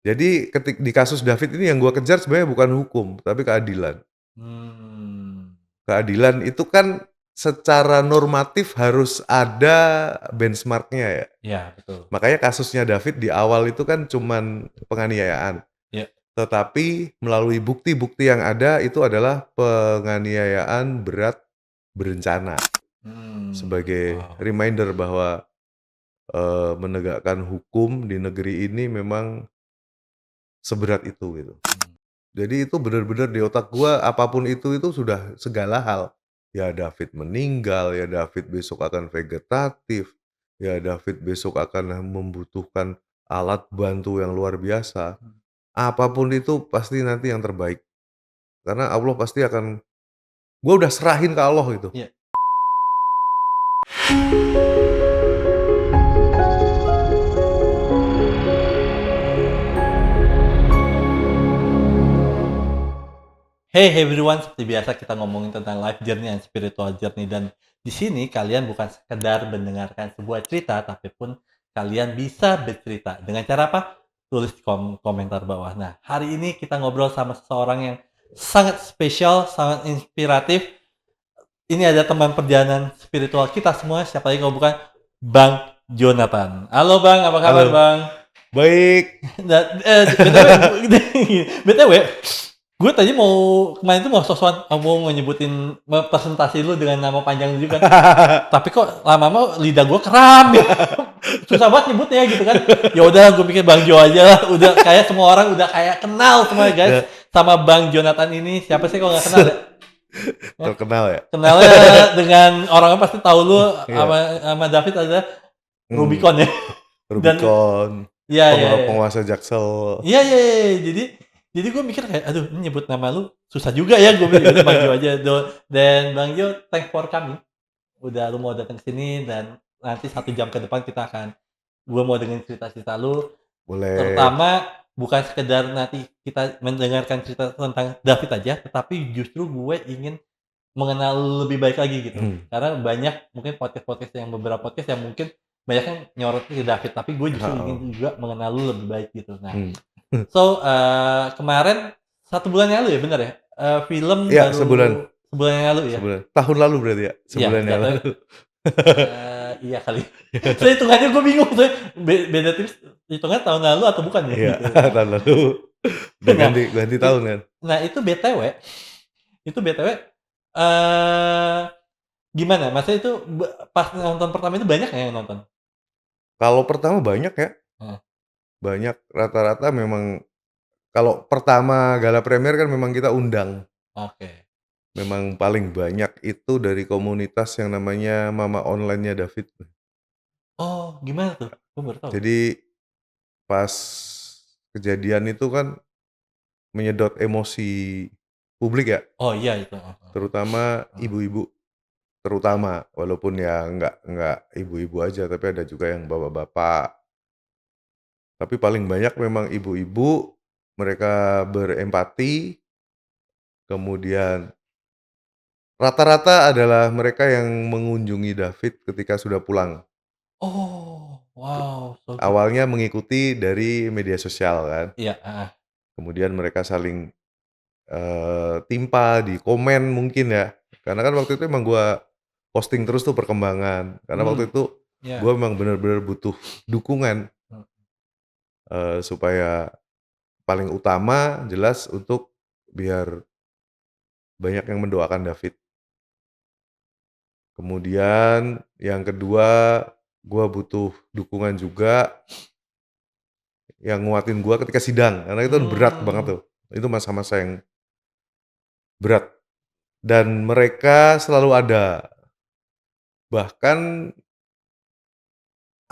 Jadi di kasus David ini yang gua kejar sebenarnya bukan hukum, tapi keadilan. Hmm. Keadilan itu kan secara normatif harus ada benchmark-nya ya. Ya, betul. Makanya kasusnya David di awal itu kan cuman penganiayaan. Ya. Tetapi melalui bukti-bukti yang ada itu adalah penganiayaan berat berencana. Sebagai Wow. reminder bahwa menegakkan hukum di negeri ini memang seberat itu gitu. Jadi itu benar-benar di otak gua apapun itu sudah segala hal. Ya David meninggal, ya David besok akan vegetatif, ya David besok akan membutuhkan alat bantu yang luar biasa. Apapun itu pasti nanti yang terbaik. Karena Allah pasti akan gua udah serahin ke Allah gitu. Iya. Hey everyone, seperti biasa kita ngomongin tentang life journey and spiritual journey, dan di sini kalian bukan sekedar mendengarkan sebuah cerita, tapi pun kalian bisa bercerita. Dengan cara apa? Tulis komentar bawah. Nah, hari ini kita ngobrol sama seseorang yang sangat spesial, sangat inspiratif. Ini ada teman perjalanan spiritual kita semua, siapa lagi kalau bukan Bang Jonathan. Halo Bang, apa kabar Halo. Bang? Baik. Nah, BTW, gue tadi kemarin tuh mau sosokan mau nyebutin presentasi lu dengan nama panjang lu juga. Tapi kok lama-lama lidah gue kram ya. Susah banget nyebutnya gitu kan. Ya udah gue pikir Bang Jo aja lah. Udah kayak semua orang udah kayak kenal semua guys Ya, sama Bang Jonathan ini. Siapa sih kalau nggak kenal ya? Ya. terkenal ya. Kenalnya dengan orang pasti tahu lu Iya. sama David ada Hmm, Rubicon ya. Dan Rubicon, iya iya iya. penguasa Jaksel. Iya iya iya. Jadi gue mikir kayak aduh ini nyebut nama lu susah juga ya, gue mikir udah Bang Jo aja. Dan Bang Jo, thanks for coming. Udah lu mau datang ke sini, dan nanti 1 jam ke depan kita akan gue mau dengerin cerita-cerita lu, Boleh. terutama bukan sekedar nanti kita mendengarkan cerita tentang David aja, tetapi justru gue ingin mengenal lu lebih baik lagi gitu. Hmm. Karena banyak mungkin beberapa podcast yang mungkin banyak yang nyorotin ke David, tapi gue justru ingin Oh. juga mengenal lu lebih baik gitu. Nah, Hmm. so kemarin 1 bulan yang lalu ya, bener ya? Film Ya, sebulan. baru sebulan yang lalu ya? Sebulan. Tahun lalu berarti ya? Iya, Sebulan yang jatuhnya lalu. iya kali. So hitungannya gue bingung tuh, beda tipis, hitungannya tahun lalu atau bukan ya Iya, gitu. Nah, tahun lalu. Udah nah, ganti tahun kan? nah itu BTW, eee, gimana? Maksudnya itu pas nonton pertama itu banyak nggak yang nonton? Kalau pertama banyak ya, Heeh, banyak rata-rata memang kalau pertama gala premier kan memang kita undang. oke. Memang paling banyak itu dari komunitas yang namanya Mama Online-nya David. Oh, gimana tuh? Gue baru tahu. Jadi pas kejadian itu kan menyedot emosi publik ya, Oh iya itu, heeh, terutama heeh. ibu-ibu, terutama walaupun ya nggak ibu-ibu aja tapi ada juga yang bapak-bapak. Tapi paling banyak memang ibu-ibu, mereka berempati, kemudian rata-rata adalah mereka yang mengunjungi David ketika sudah pulang. Oh, wow, so good. Awalnya mengikuti dari media sosial kan, Iya, heeh. kemudian mereka saling, timpa di komen mungkin ya, karena kan waktu itu emang gua posting terus tuh perkembangan, karena waktu itu Iya, gua memang bener-bener butuh dukungan, mhm. supaya paling utama jelas untuk biar banyak yang mendoakan David. Kemudian yang kedua, gua butuh dukungan juga yang nguatin gua ketika sidang, karena itu kan berat banget Mmm. tuh. Itu masa-masa yang berat dan mereka selalu ada. Bahkan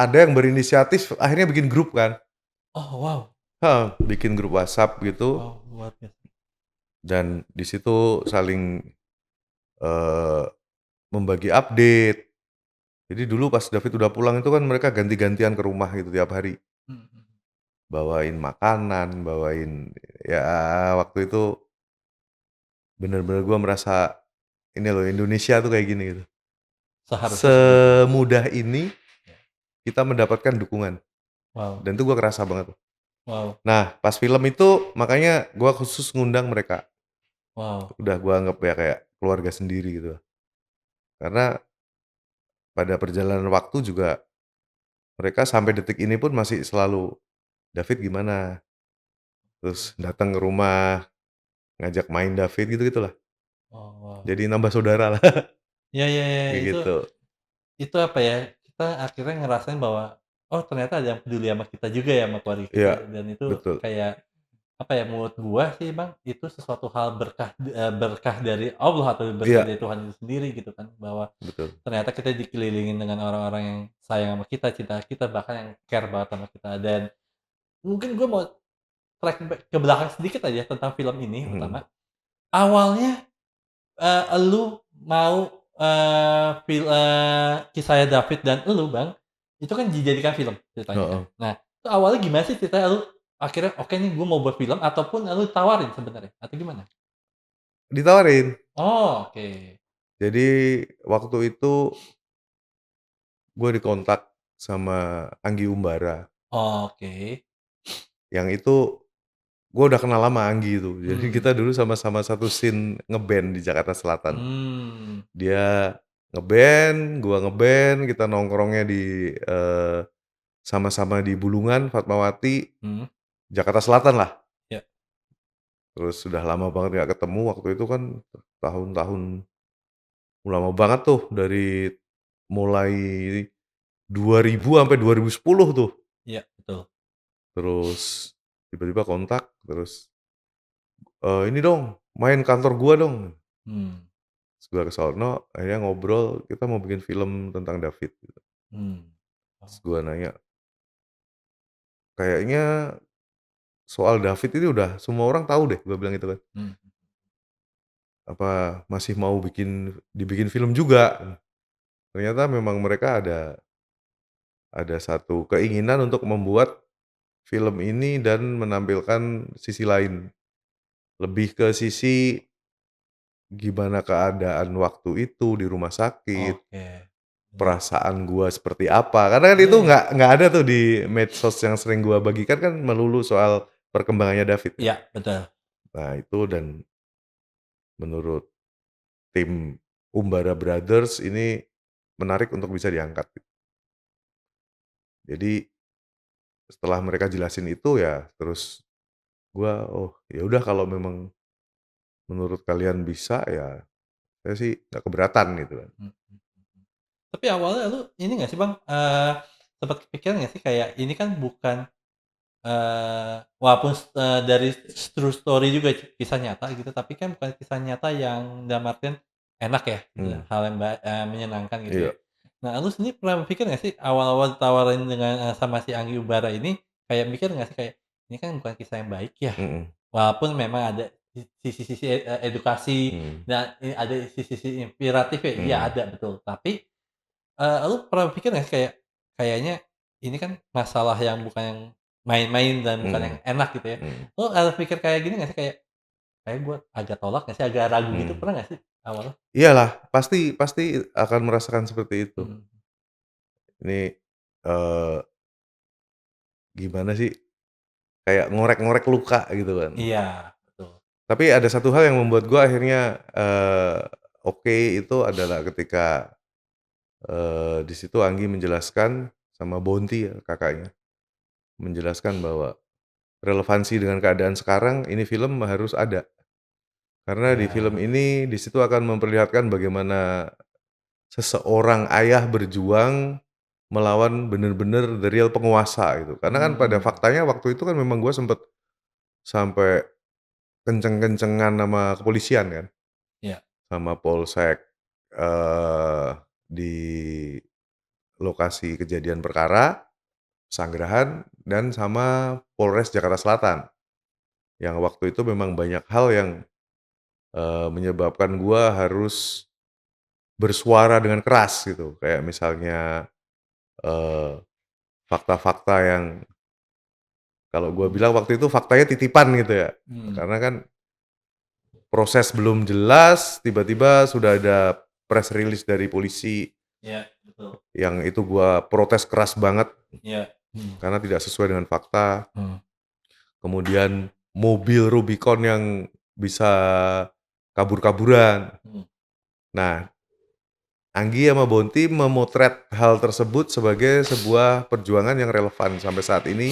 ada yang berinisiatif akhirnya bikin grup kan. Oh, wow. Heeh, bikin grup WhatsApp gitu Wow, luar biasa. dan di situ saling, eee, membagi update. Jadi dulu pas David udah pulang itu kan mereka ganti-gantian ke rumah gitu tiap hari. Mhm, mhm. Bawain makanan, bawain ya waktu itu bener-bener gua merasa, ini loh Indonesia tuh kayak gini gitu. Seharusnya sebegitu ya. Semudah ini Ya. kita mendapatkan dukungan Wow, dan itu gua kerasa banget tuh. Wow. Nah, pas film itu makanya gua khusus ngundang mereka. Wow. Udah gua anggap ya kayak keluarga sendiri gitu. Karena pada perjalanan waktu juga mereka sampai detik ini pun masih selalu, "David gimana?" Terus datang ke rumah, ngajak main David gitu-gitulah. Oh, wow. Jadi nambah saudara lah, Ya, ya, ya, kayak gitu. itu apa ya, kita akhirnya ngerasain bahwa, oh ternyata ada yang peduli sama kita juga ya, sama keluarga kita, Iya, dan itu betul. kayak, apa ya, menurut gua sih Bang, itu sesuatu hal berkah, berkah dari Allah atau berkah Iya, dari Tuhan itu sendiri gitu kan, bahwa betul. ternyata kita dikelilingin dengan orang-orang yang sayang sama kita, cinta kita, bahkan yang care banget sama kita. Dan mungkin gua mau track back ke belakang sedikit aja tentang film ini Mhm. pertama. Awalnya, elu mau, kisahnya David dan elu Bang, itu kan dijadikan film ceritanya kan. Heeh. Nah, itu awalnya gimana sih ceritanya elu akhirnya, "Oke nih gue mau buat film," ataupun elu ditawarin sebenarnya, atau gimana? Ditawarin. Oh, oke. Jadi waktu itu gue dikontak sama Anggi Umbara, Oke. yang itu gue udah kenal lama Anggi itu. Jadi Mmm. kita dulu sama-sama satu scene nge-band di Jakarta Selatan. Mmm. Dia nge-band, gua nge-band, kita nongkrongnya di, sama-sama di Bulungan, Fatmawati, Mhm. Jakarta Selatan lah. Ya. Terus sudah lama banget nggak ketemu, waktu itu kan tahun-tahun lama banget tuh, dari mulai 2000 sampai 2010 tuh. Iya, betul. Terus tiba-tiba kontak, terus, "Ini dong, main kantor gua dong." Mmm. Terus gua ke sono, akhirnya ngobrol, kita mau bikin film tentang David gitu. Mmm. Terus Oh. gua nanya, "Kayaknya soal David ini udah semua orang tahu deh," gua bilang gitu kan. Mhm. "Apa masih mau dibikin film juga?" Ternyata memang mereka ada satu keinginan untuk membuat film ini dan menampilkan sisi lain, lebih ke sisi gimana keadaan waktu itu di rumah sakit, Oke. Bener. perasaan gua seperti apa, karena kan Iya, itu iya. nggak ada tuh di medsos yang sering gua bagikan kan melulu soal perkembangannya David kan. Iya, betul. Nah itu dan menurut tim Umbara Brothers ini menarik untuk bisa diangkat. Jadi setelah mereka jelasin itu ya terus gua, "Oh ya udah kalau memang menurut kalian bisa ya saya sih nggak keberatan," gitu kan. Mhm. Tapi awalnya lu ini nggak sih Bang, sempet kepikiran nggak sih kayak ini kan bukan, walaupun dari true story juga kisah nyata gitu, tapi kan bukan kisah nyata yang dalam artian enak ya, gitu, Mmm, hal yang menyenangkan gitu ya. iya, Nah, lu sendiri pernah berpikir nggak sih awal-awal ditawarin dengan, sama si Anggi Umbara ini, kayak mikir nggak sih kayak, ini kan bukan kisah yang baik ya, mhm, walaupun memang ada sisi-sisi, edukasi mmm, dan ada sisi-sisi inspiratif ya, iya mhm, ada betul, tapi lu pernah berpikir nggak sih kayak, kayaknya ini kan masalah yang bukan yang main-main dan bukan yang mhm, enak gitu ya. mhm. Lu ada pikir kayak gini nggak sih, kayak, kayaknya gue agak tolak nggak sih, agak ragu gitu, Mmm. pernah nggak sih awalnya? Iyalah, pasti pasti akan merasakan seperti itu. Mhm. Ini, eee, gimana sih, kayak ngorek-ngorek luka gitu kan. Iya, betul. Tapi ada satu hal yang membuat gua akhirnya, oke itu adalah ketika, di situ Anggi menjelaskan sama Bonti ya kakaknya, menjelaskan bahwa relevansi dengan keadaan sekarang ini film harus ada. Karena di film Iya. ini, di situ akan memperlihatkan bagaimana seseorang ayah berjuang melawan bener-bener the real penguasa gitu. Karena kan pada Mmm. faktanya waktu itu kan memang gua sempet sampai kenceng-kencengan sama kepolisian kan, Iya. sama polsek, di lokasi kejadian perkara, Pesanggerahan, dan sama Polres Jakarta Selatan. Yang waktu itu memang banyak hal yang, menyebabkan gua harus bersuara dengan keras gitu. Kayak misalnya, eee, fakta-fakta yang kalau gua Mhm. bilang waktu itu faktanya titipan gitu ya. Mmm. Karena kan proses belum jelas, tiba-tiba sudah ada press release dari polisi Iya, betul. yang itu gua protes keras banget Iya. Mhm. karena tidak sesuai dengan fakta. Mhm. kemudian mobil Rubicon yang bisa kabur-kaburan. Mhm. Nah, Anggi sama Bonti memotret hal tersebut sebagai sebuah perjuangan yang relevan sampai saat ini,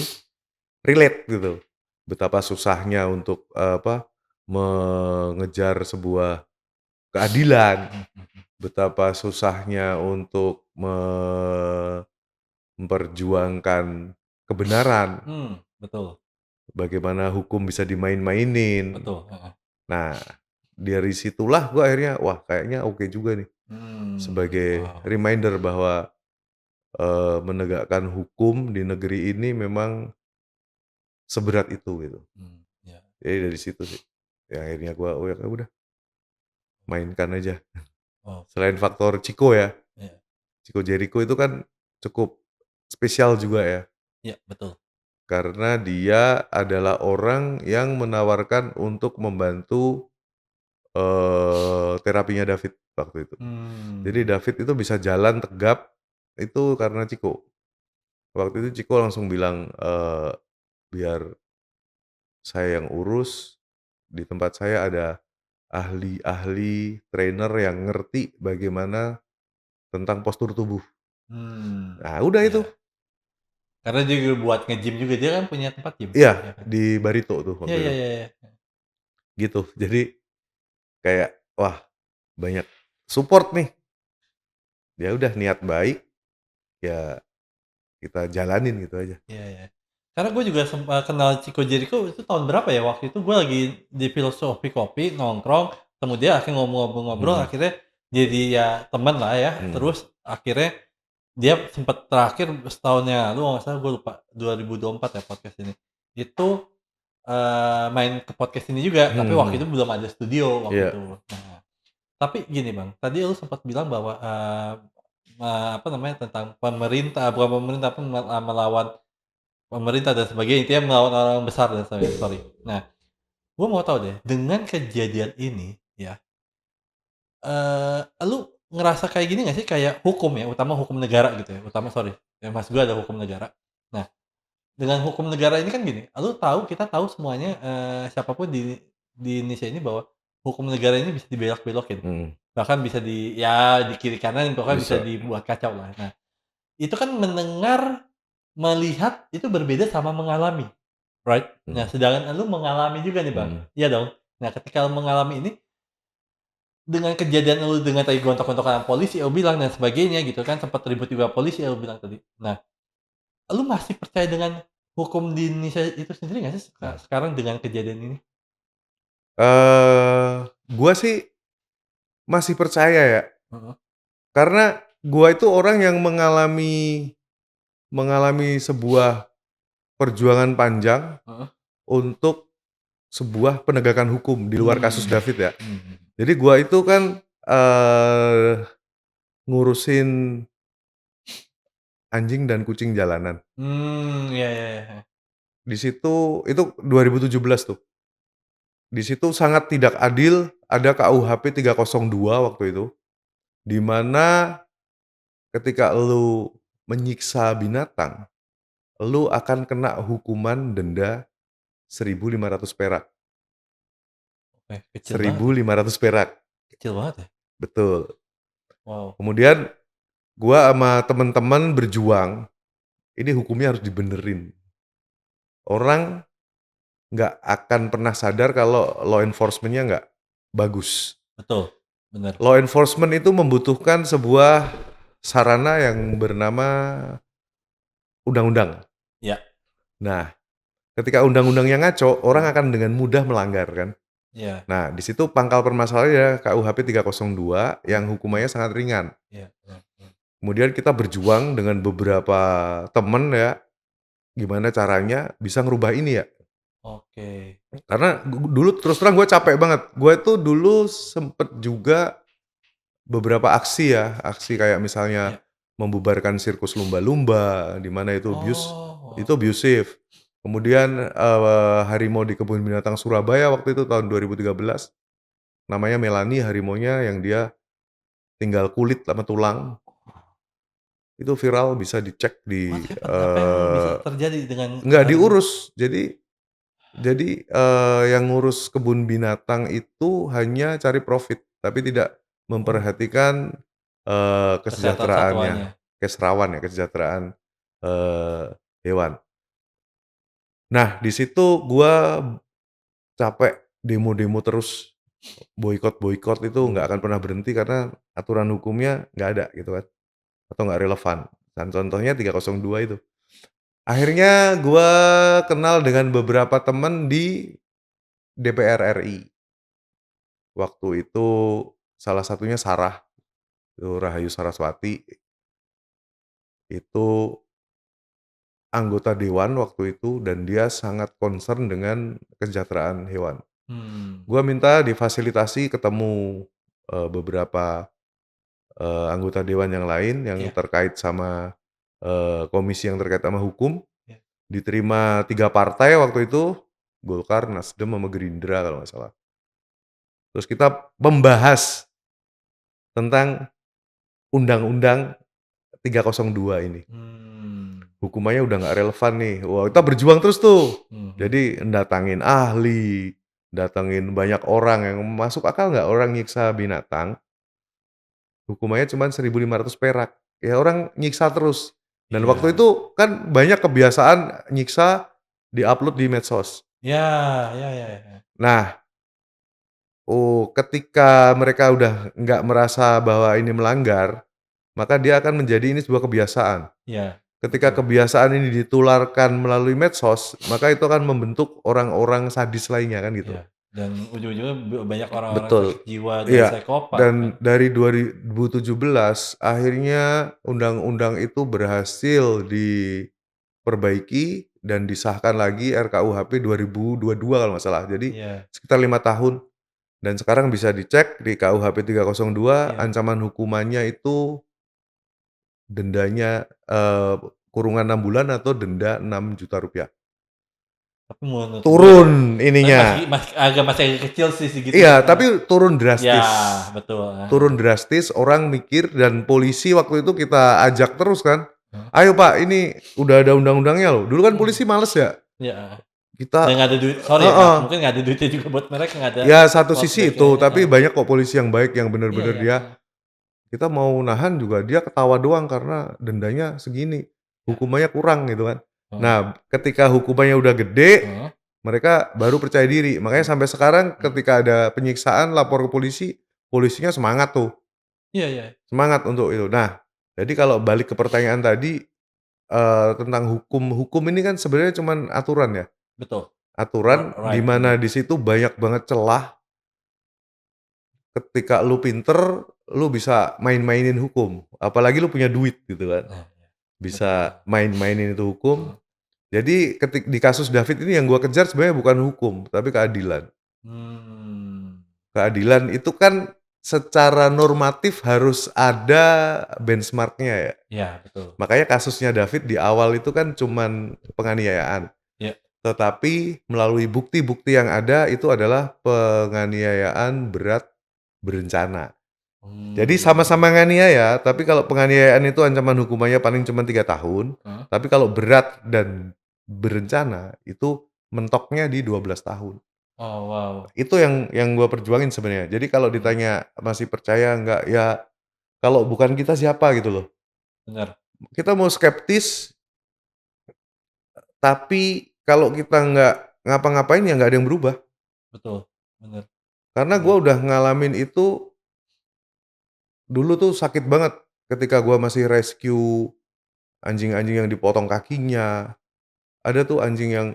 relate gitu. Betapa susahnya untuk, mengejar sebuah keadilan, Mhm mhm. betapa susahnya untuk memperjuangkan kebenaran, Betul bagaimana hukum bisa dimain-mainin. betul, heeh. Nah, dari situlah gue akhirnya, wah kayaknya oke juga nih, sebagai Wow, reminder bahwa menegakkan hukum di negeri ini memang seberat itu gitu. iya, Jadi dari situ sih, ya akhirnya gua, oh ya udah mainkan aja. oke, Selain faktor Chico ya, iya Chico Jericho itu kan cukup spesial juga ya, iya, betul. karena dia adalah orang yang menawarkan untuk membantu terapinya David waktu itu. Jadi Mmm, David itu bisa jalan tegap itu karena Chico. Waktu itu Chico langsung bilang, "Biar saya yang urus, di tempat saya ada ahli-ahli trainer yang ngerti bagaimana tentang postur tubuh." mmm, Nah, udah itu. iya. Karena dia juga buat nge-gym juga, dia kan punya tempat gym, Iya, ya kan? di Barito tuh Iya waktu iya itu, iya iya. gitu. Jadi kayak, wah banyak support nih. Ya udah niat baik, ya kita jalanin gitu aja. Iya iya. Karena gue juga kenal Chico Jericho itu tahun berapa ya, waktu itu gue lagi di Filosofi Kopi, nongkrong, ketemu dia akhirnya ngobrol-ngobrol, Mhm, akhirnya jadi ya temen lah ya, mhm, terus akhirnya dia sempet terakhir setahun yang lalu kalau nggak salah gue lupa, 2024 ya podcast ini, itu, main ke podcast ini juga, mhm tapi waktu mhm. itu belum ada studio waktu Iya, itu. Nah, tapi gini Bang, tadi lu sempat bilang bahwa, apa namanya, tentang pemerintah bukan pemerintah, apa, melawan pemerintah dan sebagainya, intinya melawan orang besar dan sebagainya, sorry. Nah, gue mau tahu deh, dengan kejadian ini ya, lu ngerasa kayak gini nggak sih, kayak hukum ya, utama hukum negara gitu ya, utama sorry, yang maksud gue ada hukum negara. Nah, dengan hukum negara ini kan gini, lu tahu, kita tahu semuanya, siapa pun di Indonesia ini bahwa hukum negara ini bisa dibelok-belokin, mhm, bahkan bisa ya di kiri kanan, pokoknya bisa bisa, dibuat kacau lah. Nah, itu kan mendengar, melihat itu berbeda sama mengalami. Right? Nah, mhm, sedangkan lu mengalami juga nih, Bang, mhm. iya dong? Nah, ketika lu mengalami ini, dengan kejadian lu dengan tadi gontok-gontokan sama polisi, lu bilang dan sebagainya gitu kan, sempat ribut juga polisi lu bilang tadi. Nah, lu masih percaya dengan hukum di Indonesia itu sendiri nggak sih sekarang dengan kejadian ini? Gua sih masih percaya ya, Heeh karena gua itu orang yang mengalami sebuah perjuangan panjang heeh. untuk sebuah penegakan hukum di luar kasus Mmm, David ya. mhm. Jadi gua itu kan, ngurusin anjing dan kucing jalanan. Iya iya iya, heeh. Di situ itu 2017 tuh. Di situ sangat tidak adil, ada KUHP 302 waktu itu, di mana ketika elu menyiksa binatang, elu akan kena hukuman denda 1.500 perak. Oke, kecil banget ya, 1.500 perak, kecil banget ya? betul. Wow. Kemudian gua sama temen-temen berjuang, ini hukumnya harus dibenerin. Orang nggak akan pernah sadar kalau law enforcement-nya nggak bagus. Betul, bener. Law enforcement itu membutuhkan sebuah sarana yang bernama undang-undang. Iya Nah, ketika undang-undangnya ngaco, orang akan dengan mudah melanggar kan. iya, Nah, di situ pangkal permasalahannya ya KUHP 302 yang mhm mhm. hukumannya sangat ringan. Iya, bener bener. Kemudian kita berjuang dengan beberapa temen ya, gimana caranya bisa ngerubah ini ya. Oke. Karena dulu terus terang gue capek banget. Gue itu dulu sempet juga beberapa aksi ya, aksi kayak misalnya Iya. membubarkan sirkus lumba-lumba, di mana Oh, itu wow. abusive. Kemudian, harimau di kebun binatang Surabaya waktu itu tahun 2013, namanya Melani harimaunya yang dia tinggal kulit sama tulang, itu viral bisa dicek di, What happened? Apa yang bisa terjadi dengan nggak harimau? diurus. Jadi Jadi, yang ngurus kebun binatang itu hanya cari profit, tapi tidak Oh, memperhatikan, kesehatan satwanya. kesejahteraannya, keserawan ya, kesejahteraan, eee, hewan. Nah, di situ gua capek demo-demo terus, boikot-boikot itu nggak Mmm, akan pernah berhenti karena aturan hukumnya nggak ada gitu kan, atau nggak relevan. Dan contohnya 302 itu. Akhirnya gua kenal dengan beberapa temen di DPR RI. Waktu itu salah satunya Sarah, itu Rahayu Saraswati, itu anggota dewan waktu itu dan dia sangat concern dengan kesejahteraan hewan. hmm, Gua minta difasilitasi ketemu, beberapa, anggota dewan yang lain yang iya, terkait sama, komisi yang terkait sama hukum, iya. diterima 3 partai waktu itu, Golkar, Nasdem, sama Gerindra kalau nggak salah. Terus kita membahas tentang Undang-Undang 302 ini. Mmm, Hukumannya udah nggak relevan nih. Wah, kita berjuang terus tuh. mhm. Jadi datangin ahli, datengin banyak orang yang masuk akal nggak orang nyiksa binatang, hukumannya cuma 1.500 perak. Ya orang nyiksa terus. Dan waktu Iya. itu kan banyak kebiasaan nyiksa di-upload di medsos. Ya, ya, ya, ya. Nah, ketika mereka udah nggak merasa bahwa ini melanggar, maka dia akan menjadi ini sebuah kebiasaan. Iya, Ketika betul. kebiasaan ini ditularkan melalui medsos, maka itu akan membentuk orang-orang sadis lainnya kan gitu. Iya, dan ujung-ujungnya banyak orang-orang sakit Betul. jiwa dan Iya, psikopat kan. dan dari 2017 akhirnya undang-undang itu berhasil diperbaiki dan disahkan lagi RKUHP 2022 kalau nggak salah. Jadi Iya, sekitar 5 tahun dan sekarang bisa dicek di KUHP 302 iya. ancaman hukumannya itu dendanya, kurungan 6 bulan atau denda Rp6.000.000. Tapi menurut gue Turun tapi masih ininya. masih agak kecil sih segitu Iya, sebenarnya. tapi turun Ya, drastis. betul, Turun drastis, orang mikir dan polisi waktu itu kita ajak terus kan, "Ayo Pak, ini udah ada undang-undangnya loh." Dulu kan mhm, polisi males ya, iya, dan kita nggak ada duit sorry ya Mas, heeh. mungkin nggak ada duitnya juga buat mereka, nggak ada Ya satu tote sisi bag-nya, itu, heeh. tapi banyak kok polisi yang baik yang Iya, bener-bener iya, dia heeh, kita mau nahan juga dia ketawa doang karena dendanya segini, iya, hukumannya kurang gitu kan. heeh, Nah, ketika hukumannya udah gede, heeh, mereka baru percaya diri. Makanya mhm, sampai sekarang mhm. ketika ada penyiksaan lapor ke polisi, polisinya semangat tuh, Iya, iya, semangat untuk itu. Nah, jadi kalau balik ke pertanyaan tadi, tentang hukum, hukum ini kan sebenarnya cuman aturan ya, betul, aturan di right, mana mhm. di situ banyak banget celah. Ketika lu pinter, lu bisa main-mainin hukum, apalagi lu punya duit gitu kan, Nah, iya, betul, bisa main-mainin itu hukum. heeh, Jadi di kasus David ini yang gua kejar sebenarnya bukan hukum, tapi keadilan. mmm, Keadilan itu kan secara normatif harus ada benchmark-nya ya. iya, betul, Makanya kasusnya David di awal itu kan cuman penganiayaan, iya, tetapi melalui bukti-bukti yang ada itu adalah penganiayaan berat berencana. Jadi mmm, sama-sama nganiaya, tapi kalau penganiayaan itu ancaman hukumannya paling cuma 3 tahun, heeh, tapi kalau berat dan berencana itu mentoknya di 12 tahun. oh wow, Itu yang gua perjuangin sebenarnya. Jadi kalau mhm, ditanya masih percaya nggak, ya kalau bukan kita siapa gitu loh. bener, Kita mau skeptis, tapi kalau kita nggak ngapa-ngapain ya nggak ada yang berubah. betul, bener, Karena bener, gua udah ngalamin itu dulu tuh sakit banget ketika gua masih rescue anjing-anjing yang dipotong kakinya. Ada tuh anjing yang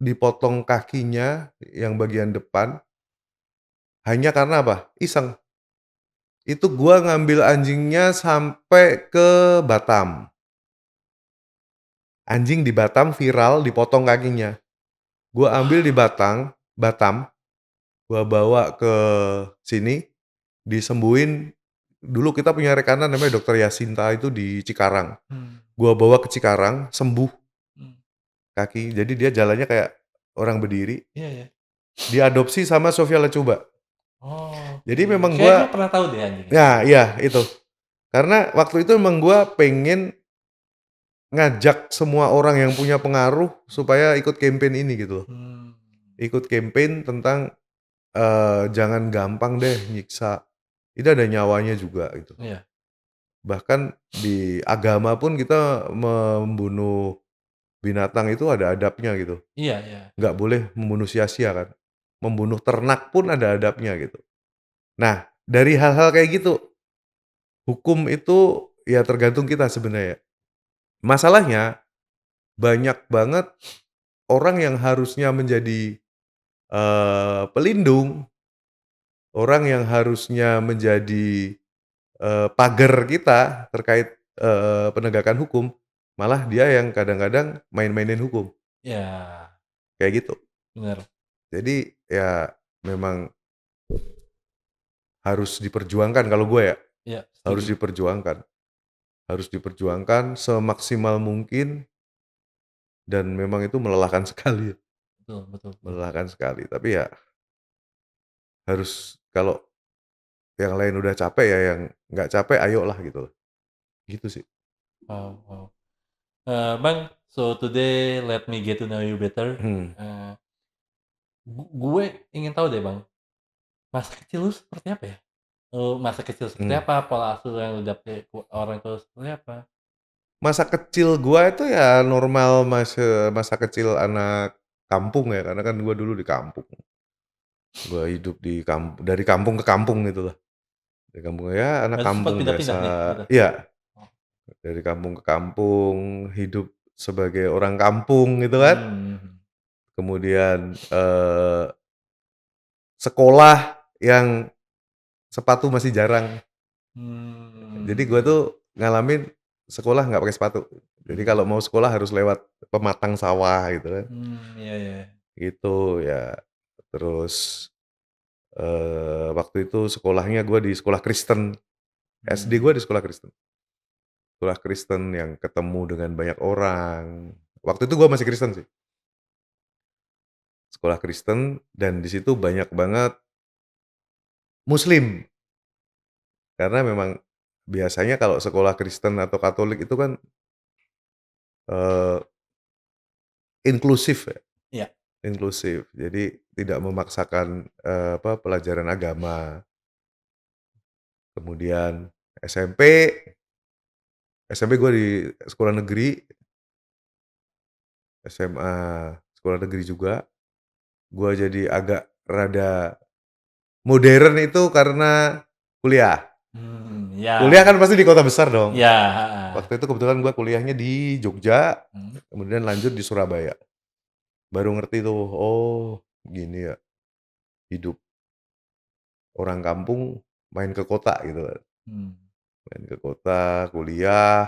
dipotong kakinya yang bagian depan hanya karena apa? Iseng. Itu gua ngambil anjingnya sampai ke Batam. Anjing di Batam viral dipotong kakinya. Gua ambil di wah, Batam, gua bawa ke sini, disembuhin. Dulu kita punya rekanan namanya Dokter Yasinta itu di Cikarang. mmm, Gua bawa ke Cikarang, sembuh mmm, kaki. Jadi dia jalannya kayak orang berdiri. iya, iya, Diadopsi sama Sofia Lacuba. Jadi oke, memang kayaknya gua gue pernah tahu deh anjing itu, ya iya itu. Karena waktu itu memang gua pengen ngajak semua orang yang punya pengaruh supaya ikut campaign ini gitu loh. Ikut campaign tentang, jangan gampang deh nyiksa, ini ada nyawanya juga gitu. Iya. Bahkan di agama pun kita membunuh binatang itu ada adabnya gitu, Iya iya. nggak boleh membunuh sia-sia kan. Membunuh ternak pun ada adabnya gitu. Nah, dari hal-hal kayak gitu, hukum itu ya tergantung kita sebenarnya. Masalahnya banyak banget orang yang harusnya menjadi, pelindung, orang yang harusnya menjadi, pagar kita terkait, penegakan hukum, malah dia yang kadang-kadang main-mainin hukum, Iya, kayak gitu. bener. Jadi ya memang harus diperjuangkan kalau gue ya, Iya, harus setuju. diperjuangkan. Harus diperjuangkan semaksimal mungkin dan memang itu melelahkan sekali, Betul betul betul. melelahkan sekali. Tapi ya harus kalau yang lain udah capek ya yang nggak capek ayolah gitu loh, gitu sih. Wow wow. Bang, so today let me get to know you better. Hmm, Eee, gue ingin tahu deh, Bang, masa kecil lu seperti apa ya? Masa kecil seperti hmm. apa? Pola asuh yang lu dapet orang tua seperti apa? Masa kecil gua itu ya normal masa kecil anak kampung ya, karena kan gua dulu di kampung. Gua hidup dari kampung ke kampung gitu lah. Dari kampung ya anak Berarti sempat kampung biasa. pindah-pindah nih gitu? Iya, Oh, dari kampung ke kampung, hidup sebagai orang kampung gitu kan. mhm. Kemudian, sekolah yang sepatu masih jarang. Jadi gua Mmm, tuh ngalamin sekolah nggak pakai sepatu. Jadi kalau mau sekolah harus lewat pematang sawah gitu kan, iya iya. gitu ya. Terus, waktu itu sekolahnya gua di sekolah Kristen, SD gua Mmm, di sekolah Kristen. Sekolah Kristen yang ketemu dengan banyak orang. Waktu itu gua masih Kristen sih. Sekolah Kristen dan di situ banyak banget Muslim. Karena memang biasanya kalau sekolah Kristen atau Katolik itu kan, eee, inklusif ya, iya. inklusif. Jadi tidak memaksakan, pelajaran agama. Kemudian SMP SMP gua di sekolah negeri, SMA sekolah negeri juga. Gua jadi agak rada modern itu karena kuliah. Iya. Kuliah kan pasti di kota besar dong. Iya, heeh. Waktu itu kebetulan gua kuliahnya di Jogja, Mhm, kemudian lanjut di Surabaya. Baru ngerti tuh, oh gini ya hidup orang kampung main ke kota gitu kan. mmm, Main ke kota, kuliah,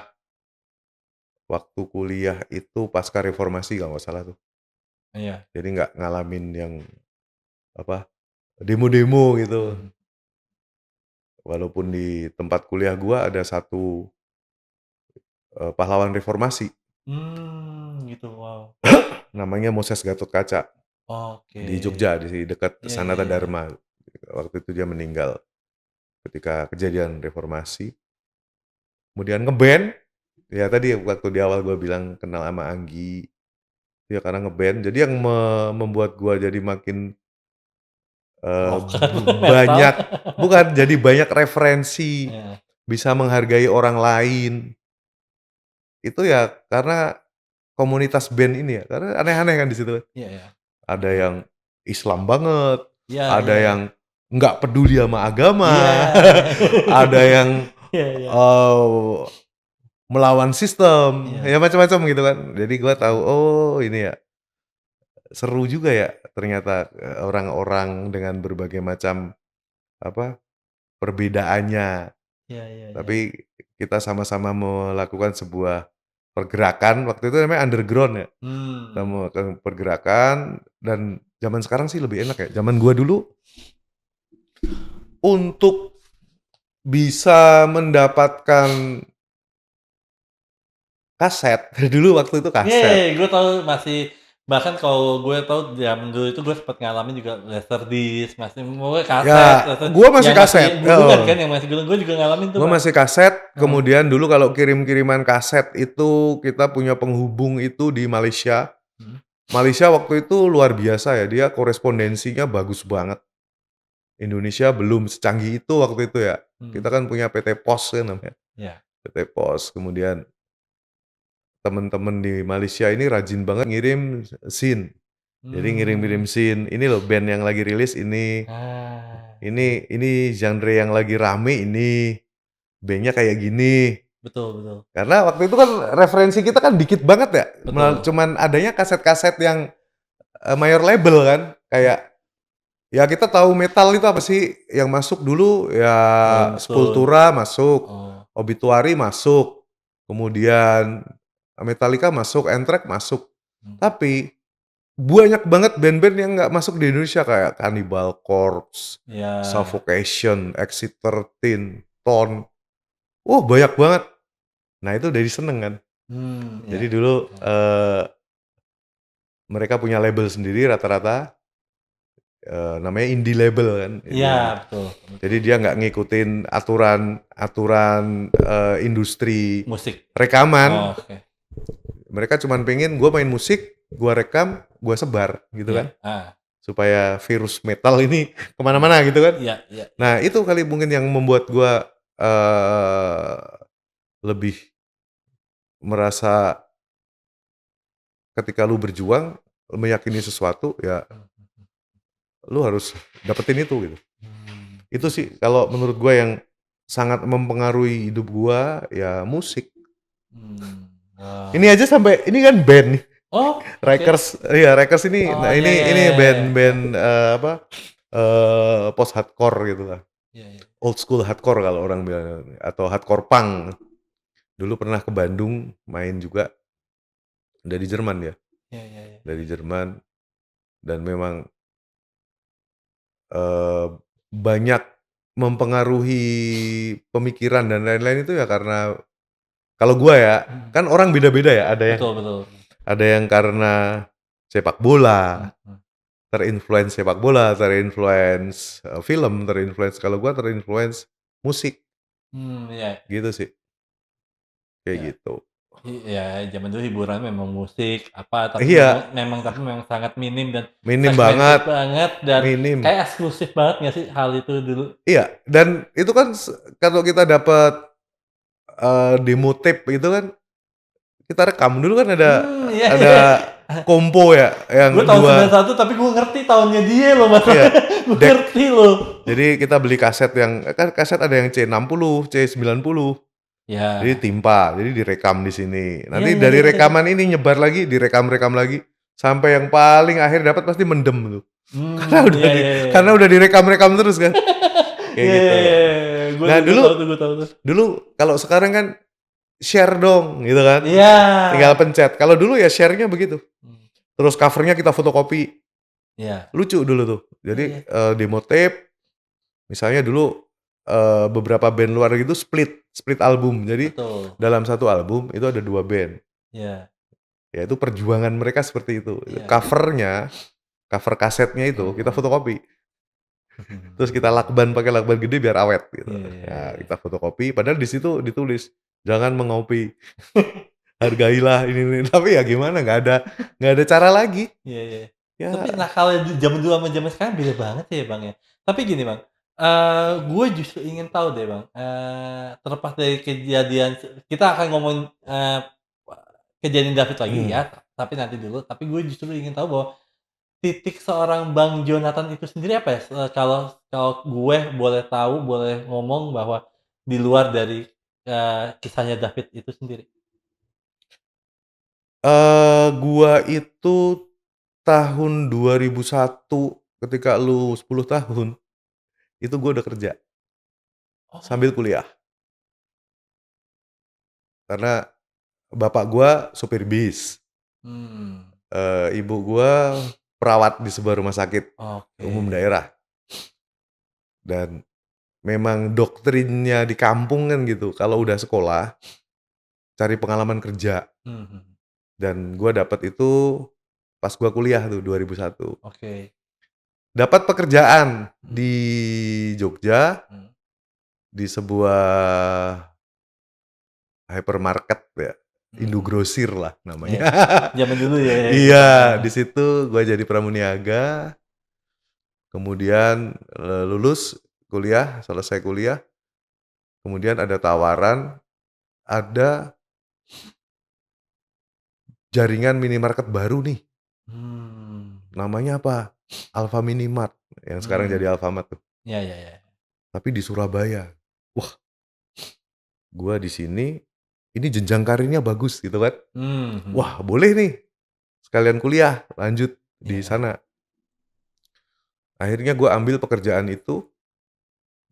waktu kuliah itu pasca reformasi kalau nggak salah tuh. iya. Jadi nggak ngalamin yang apa, demo-demo gitu. Mhm. Walaupun di tempat kuliah gua ada satu, pahlawan reformasi, Gitu, wow. namanya Moses Gatotkaca, Oke. di Jogja, di dekat Iya iya Sanata iya iya. Dharma. Waktu itu dia meninggal ketika kejadian reformasi. Kemudian nge-band, ya tadi waktu di awal gua bilang kenal sama Anggi, ya karena nge-band. Jadi yang membuat gua jadi makin, eee, Rock metal. banyak bukan, jadi banyak referensi, Iya bisa menghargai orang lain, itu ya karena komunitas band ini ya, karena aneh-aneh kan di situ kan. iya iya. Ada Betul. yang Islam banget, Iya ada iya iya. yang nggak peduli sama Iya. agama, ada yang, Iya iya. eee, melawan sistem, Iya. ya macam-macam gitu kan. Jadi gua tahu, Mhm. oh ini ya, seru juga ya ternyata, orang-orang dengan berbagai macam, apa, perbedaannya. Iya iya iya. Tapi kita sama-sama melakukan sebuah pergerakan, waktu itu namanya underground ya. Kita Mmm. melakukan pergerakan dan zaman sekarang sih lebih enak ya. Zaman gua dulu untuk bisa mendapatkan kaset, dulu waktu itu kaset. Yeay, gue tahu masih Bahkan kalau gue tahu zaman dulu itu gue sempet ngalamin juga laserdisc, masih pokoknya Ya, kaset, kaset gua masih yang masih kaset, gulungan kan, yang masih gulungan, gue juga ngalamin tuh, gua Bang. masih kaset, Heeh, kemudian dulu kalau kirim-kiriman kaset itu kita punya penghubung itu di Malaysia. mhm, Malaysia waktu itu luar biasa ya, dia korespondensinya bagus banget. Indonesia belum secanggih itu waktu itu ya. Kita mhm, kan punya PT Pos kan namanya, iya, PT Pos. Kemudian teman-teman di Malaysia ini rajin banget ngirim SIN. Jadi ngirim-ngirim mmm, SIN, ini loh band yang lagi rilis iya, iya, ini genre yang lagi rame ini, bandnya kayak gini. betul, betul, Karena waktu itu kan referensi kita kan dikit banget ya, betul, cuman adanya kaset-kaset yang mayor label kan, kayak ya kita tahu metal itu apa sih yang masuk dulu ya, Rolling Stone, Sepultura masuk, oh, Obituary masuk, kemudian Metallica masuk, Anthrax masuk. mhm, Tapi banyak banget band-band yang nggak masuk di Indonesia kayak Cannibal Corpse, iya, Suffocation, Exit 13, Thorn. Banyak banget. Nah itu dari seneng kan. iya, Jadi dulu iya, mereka punya label sendiri rata-rata, namanya indie label kan. iya, Indie. betul, Jadi betul, dia nggak ngikutin aturan industri musik, rekaman. oh, oke, Mereka cuman pengen gue main musik, gue rekam, gue sebar gitu iya, kan. Supaya virus metal ini mhm, kemana-mana gitu kan. iya, iya, iya, Nah itu kali mungkin yang membuat gue uh, lebih merasa ketika lu berjuang, meyakini sesuatu, ya mhm, lu harus dapetin itu gitu. mmm, Itu sih kalau menurut gue yang sangat mempengaruhi hidup gue, ya musik. Ini wow. aja sampai ini kan band nih, Oh, oke. Rikers, iya Rikers ini. Oh, Nah iya, iya, ini iya, iya, iya, band-band apa post hardcore gitu lah, iya, iya, old school hardcore kalau orang bilang atau hardcore punk. Dulu pernah ke Bandung main juga, dari Jerman ya, iya, iya, iya. dari Jerman dan memang eh, banyak mempengaruhi pemikiran dan lain-lain itu ya karena kalau gua ya Mhm, kan orang beda-beda ya, betul, betul. ada yang karena sepak bola, Mhm, terinfluence sepak bola, terinfluence film, terinfluence kalau gua terinfluence musik iya, gitu sih, kayak iya. gitu. Iya, zaman dulu hiburan memang musik, apa, tapi memang Iya, memang tapi memang sangat minim dan minim segmented banget, banget dan minim. kayak eksklusif banget nggak sih hal itu dulu? Iya, dan itu kan kalau kita dapat demo tape itu kan kita rekam. Dulu kan Iya, iya. ada kompo ya Gue yang tahun 2 91 tapi gue ngerti tahunnya dia loh iya, masalahnya, gue deck. ngerti loh. Jadi kita beli kaset yang kan kaset ada yang C60, C90. Jadi Iya. timpa, jadi direkam di sini. Iya, Nanti iya, dari iya, iya, iya. rekaman ini nyebar lagi, direkam-rekam lagi sampai yang paling akhir dapat pasti mendem tuh. Iya, iya, iya. Karena udah direkam-rekam terus kan. Kayak Iya, iya, gitu. iya, iya. Nah, Gue dulu tahu tuh, gue tahu tuh. dulu kalau sekarang kan share dong gitu kan. Iya. Tinggal pencet. Kalau dulu ya share-nya begitu. Mmm, Terus covernya kita fotokopi. iya. Lucu dulu tuh. Iya, Jadi iya. demo tape, misalnya dulu beberapa band luar gitu split album. Jadi Betul. dalam satu album itu ada 2 band. Iya, Ya itu perjuangan mereka seperti itu. iya. Cover kasetnya itu kita Mhm. fotokopi. Terus kita lakban pakai lakban gede biar awet gitu. Iya, iya, Ya iya. kita fotokopi padahal di situ ditulis jangan mengopi, hargailah ini. Tapi ya gimana nggak ada cara lagi. Iya, iya. Tapi Ya, nakalnya di zaman dulu sama zaman sekarang beda banget ya, Bang, ya. Tapi gini, Bang, gue justru ingin tahu deh, Bang, terlepas dari kejadian kita akan ngomongin, kejadian David lagi mmm, ya, tapi nanti dulu. Tapi gue justru ingin tahu bahwa titik seorang Bang Jonathan itu sendiri apa ya? Kalau kalau gue boleh tahu, boleh ngomong bahwa di luar dari, kisahnya David itu sendiri. gua itu tahun 2001 ketika lu 10 tahun, itu gua udah kerja Oh, sambil kuliah. Karena bapak gua supir bis, mmm, ibu gua perawat di sebuah rumah sakit oke. umum daerah dan memang doktrinnya di kampung kan gitu, kalau udah sekolah, cari pengalaman kerja Mhm. dan gua dapet itu pas gua kuliah tuh 2001. Oke. Dapat pekerjaan di Jogja, Hmm. di sebuah hypermarket ya, Hmm. Indogrosir lah namanya. Ya. Zaman dulu ya, ya gitu. Iya, di situ gua jadi pramuniaga, kemudian, lulus kuliah, selesai kuliah, kemudian ada tawaran, ada jaringan minimarket baru nih, Hmm. namanya apa? Alfa Minimart, yang sekarang Hmm. jadi Alfamart tuh, Ya, ya, ya. tapi di Surabaya. Wah, gua di sini, ini jenjang karirnya bagus gitu kan. Hmm. Hmm. Wah, boleh nih, sekalian kuliah, lanjut di Ya. sana. Akhirnya gua ambil pekerjaan itu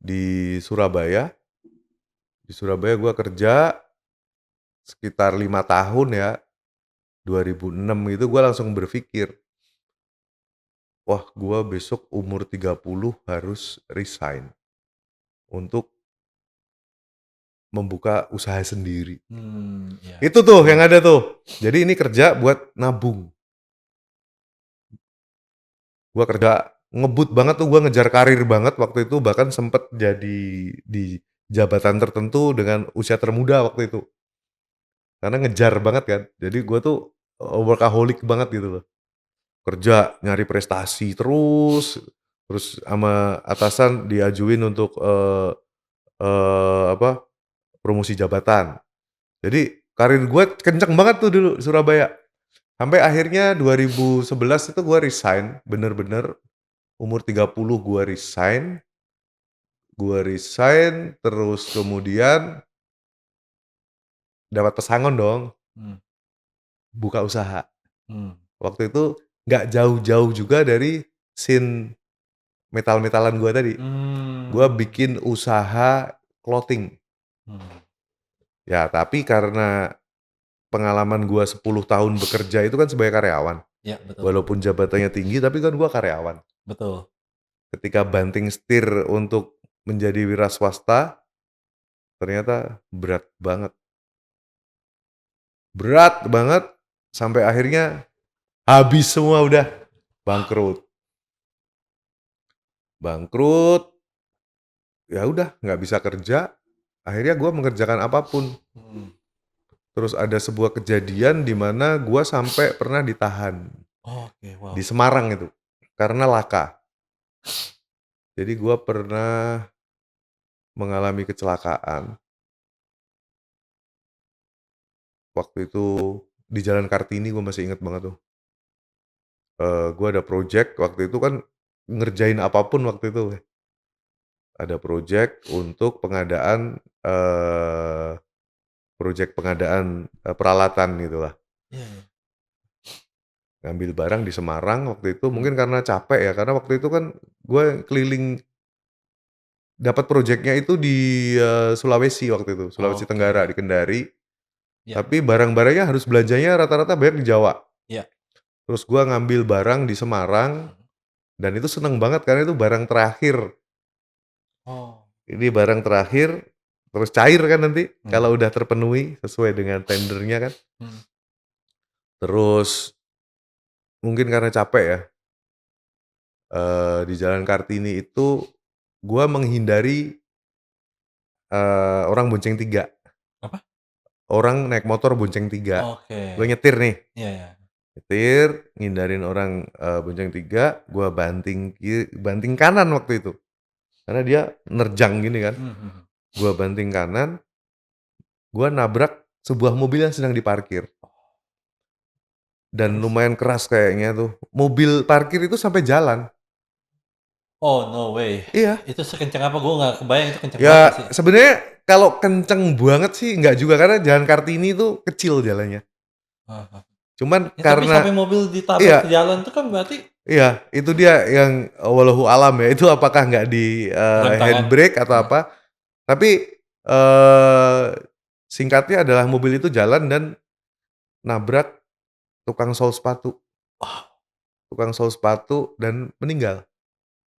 di Surabaya. Di Surabaya gua kerja sekitar 5 tahun ya, 2006 itu gua langsung berpikir, wah gua besok umur 30 harus resign untuk membuka usaha sendiri. Hmm. Ya. Itu tuh yang Hmm. ada tuh. Jadi ini kerja buat nabung. Gua kerja ngebut banget tuh, gua ngejar karir banget waktu itu, bahkan sempet jadi di jabatan tertentu dengan usia termuda waktu itu. Karena ngejar banget kan. Jadi gua tuh workaholic banget gitu loh. Kerja, nyari prestasi terus sama atasan diajuin untuk, apa, promosi jabatan. Jadi karir gue kenceng banget tuh dulu di Surabaya. Sampai akhirnya 2011 itu gue resign, bener-bener umur 30 gue resign terus kemudian dapat pesangon dong, Hmm. buka usaha. Hmm. Waktu itu nggak jauh-jauh juga dari scene metal-metalan gue tadi. Gue Hmm. bikin usaha clothing. Hmm. Ya, tapi karena pengalaman gue 10 tahun bekerja itu kan sebagai karyawan. Ya, betul. Walaupun jabatannya tinggi, tapi kan gue karyawan. Betul. Ketika banting setir untuk menjadi wira swasta, ternyata berat banget. Berat banget, sampai akhirnya habis semua udah. Bangkrut. Bangkrut, ya udah nggak bisa kerja, akhirnya gue mengerjakan apapun. Hmm. Terus ada sebuah kejadian di mana gue sampai pernah ditahan Oke, di wow. Semarang itu karena laka. Jadi gue pernah mengalami kecelakaan waktu itu di Jalan Kartini, gue masih inget banget tuh. Gue ada project waktu itu kan, ngerjain apapun waktu itu. Ada project untuk pengadaan, peralatan gitulah. Iya, iya. Ngambil barang di Semarang waktu itu Hmm. mungkin karena capek ya, karena waktu itu kan gue keliling, dapat project-nya itu di, Sulawesi waktu itu, Sulawesi Tenggara, Oke. di Kendari. Ya, Tapi barang-barangnya harus belanjanya rata-rata banyak di Jawa. ya. Terus gua ngambil barang di Semarang, Hmm. dan itu seneng banget karena itu barang terakhir. Oh. Ini barang terakhir, terus cair kan nanti Hmm. kalau udah terpenuhi sesuai dengan tendernya kan. Hmm. Terus mungkin karena capek ya, di Jalan Kartini itu gua menghindari, orang bonceng 3. Apa? Orang naik motor bonceng 3. Gua Oke. nyetir nih, Iya, ya. nyetir, ngindarin orang, bonceng 3, gua banting kanan waktu itu. Karena dia nerjang gini kan. Hmm. Hmm. Gua banting kanan, gua nabrak sebuah mobil yang sedang diparkir. Dan Terus? lumayan keras kayaknya tuh. Mobil parkir itu sampai jalan. Oh, no way. Iya. Itu sekencang apa? Gue nggak kebayang itu kencang banget Ya pasti. sebenarnya kalau kenceng banget sih nggak juga, karena Jalan Kartini itu kecil jalannya. Heeh, heeh. Cuman Ya, tapi karena sampai mobil ditabrak iya, ke jalan itu kan berarti iya, itu dia yang wallahu alam ya, itu apakah nggak di, rem tangan. handbrake atau Heeh. apa. Tapi, eee, singkatnya adalah mobil itu jalan dan nabrak tukang sol sepatu. Wah, Tukang sol sepatu dan meninggal.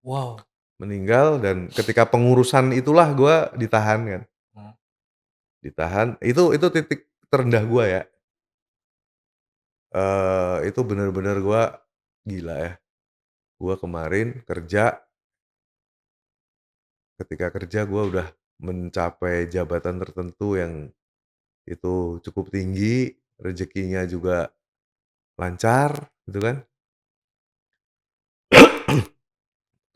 wow. Meninggal dan ketika pengurusan itulah gua ditahan kan. Hmm. Ditahan, itu titik terendah gua ya. Itu bener-bener gua gila ya, gua kemarin kerja, ketika kerja gua udah mencapai jabatan tertentu yang itu cukup tinggi, rezekinya juga lancar gitu kan,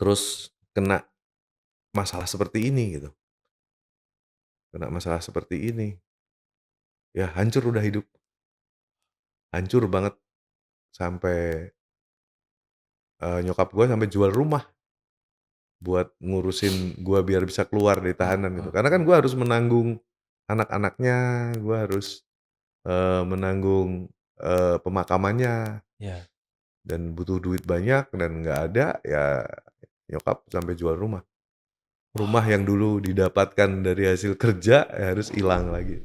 terus kena masalah seperti ini gitu, kena masalah seperti ini, ya hancur udah hidup, hancur banget sampai, nyokap gua sampai jual rumah buat ngurusin gua biar bisa keluar dari Mmm, tahanan gitu. mhm Karena kan mhm. gua harus menanggung anak-anaknya, gua harus, menanggung, pemakamannya Iya. dan butuh duit banyak dan nggak ada, ya nyokap sampai jual rumah. Rumah Wah, yang dulu didapatkan dari hasil kerja, ya harus hilang lagi.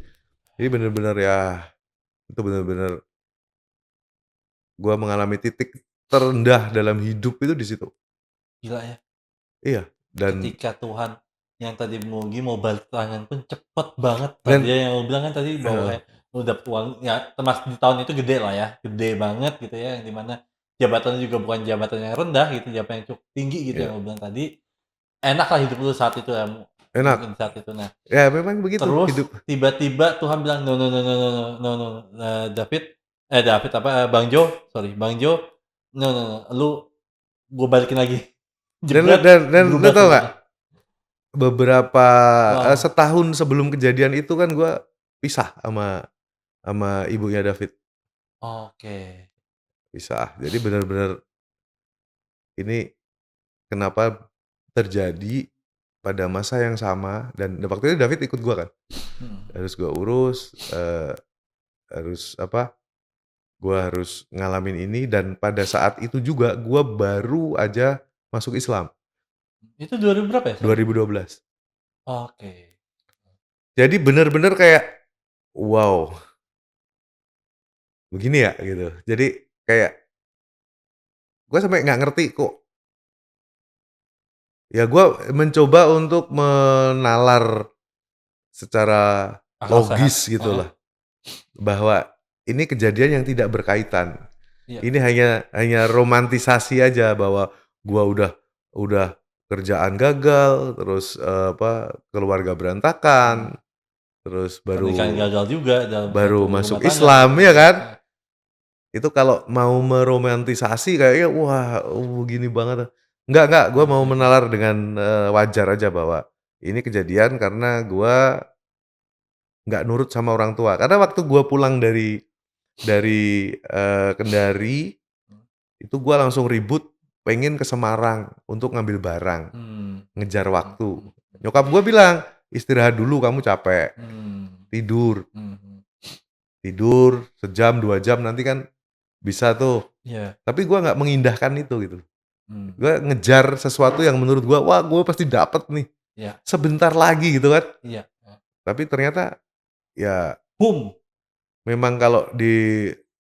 Jadi bener-bener ya, itu bener-bener gua mengalami titik terendah dalam hidup itu di situ. gila ya. Iya, dan Ketika Tuhan yang tadi menguji mau balik tangan pun cepet banget tadi dan ya, yang lu bilang kan tadi bahwa heeh, kayak lu dapet uang ya termasuk di tahun itu gede lah ya, gede banget gitu ya, yang di mana jabatannya juga bukan jabatan yang rendah gitu, jabatan yang cukup tinggi gitu yang iya, lu bilang tadi. Enak lah hidup lu saat itu ya, mungkin enak. saat itu. Nah, Ya memang begitu terus hidup. tiba-tiba Tuhan bilang, "No no no no no no no no, David," David apa, Bang Jo, sorry, Bang Jo, "No no no, lu gua balikin lagi." Dan Jebret, lu berubah tahu nggak, semuanya. beberapa, Wow, setahun sebelum kejadian itu kan gua pisah sama ibunya David, oke. pisah. Jadi bener-bener ini kenapa terjadi pada masa yang sama dan waktu itu David ikut gua kan, Mhm. harus gua urus, harus apa, gua harus ngalamin ini dan pada saat itu juga gua baru aja masuk Islam, Itu 2000 berapa ya, sorry? 2012. Oke. Jadi bener-bener kayak, wow, begini ya gitu. Jadi kayak gua sampai nggak ngerti kok, ya gua mencoba untuk menalar secara Akal sehat, logis heeh, gitulah, bahwa ini kejadian yang tidak berkaitan. iya, Ini hanya romantisasi aja bahwa gua udah kerjaan gagal, terus, keluarga mhm. berantakan, terus Pernikahan baru gagal juga dalam baru satu masuk rumah tangga Islam, gitu, ya iya, kan? heeh, Itu kalau mau meromantisasi kayaknya, wah, begini banget. Enggak, gua iya mau iya, menalar dengan, wajar aja bahwa ini kejadian karena gua nggak nurut sama orang tua. Karena waktu gua pulang dari, Kendari, mhm, itu gua langsung ribut pengen ke Semarang untuk ngambil barang, mmm, ngejar mhm waktu. mhm mhm, Nyokap gua bilang, "Istirahat dulu, kamu capek, mmm, tidur, mhm, tidur sejam, 2 jam nanti kan bisa tuh." iya, Tapi gua nggak mengindahkan itu gitu. mmm, Gua ngejar sesuatu yang menurut gua, wah, gua pasti dapet nih, iya sebentar lagi gitu kan. iya, heeh, Tapi ternyata ya boom, memang kalau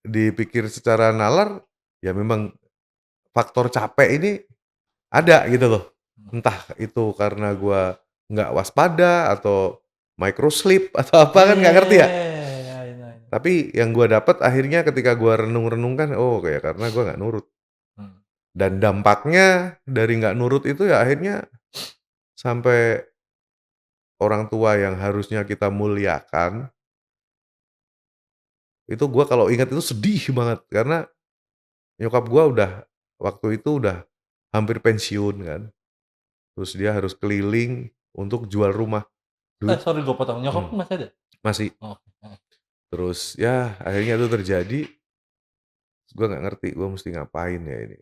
dipikir secara nalar, ya memang faktor capek ini ada gitu loh. mhm, Entah itu karena gua nggak waspada atau micro sleep atau apa iya kan iya nggak iya ngerti iya ya. iya iya, I know I know, Tapi yang gua dapat akhirnya ketika gua renung-renungkan, oh kayak karena gua nggak nurut. mhm, Dan dampaknya dari nggak nurut itu ya akhirnya sampai orang tua yang harusnya kita muliakan, itu gua kalau ingat itu sedih banget karena nyokap gua udah waktu itu udah hampir pensiun kan, terus dia harus keliling untuk jual rumah, duit sorry gua potong, nyokap mhm, lu masih ada? masih. Oke, heeh, Terus ya akhirnya itu terjadi, terus gua nggak ngerti gua mesti ngapain ya ini.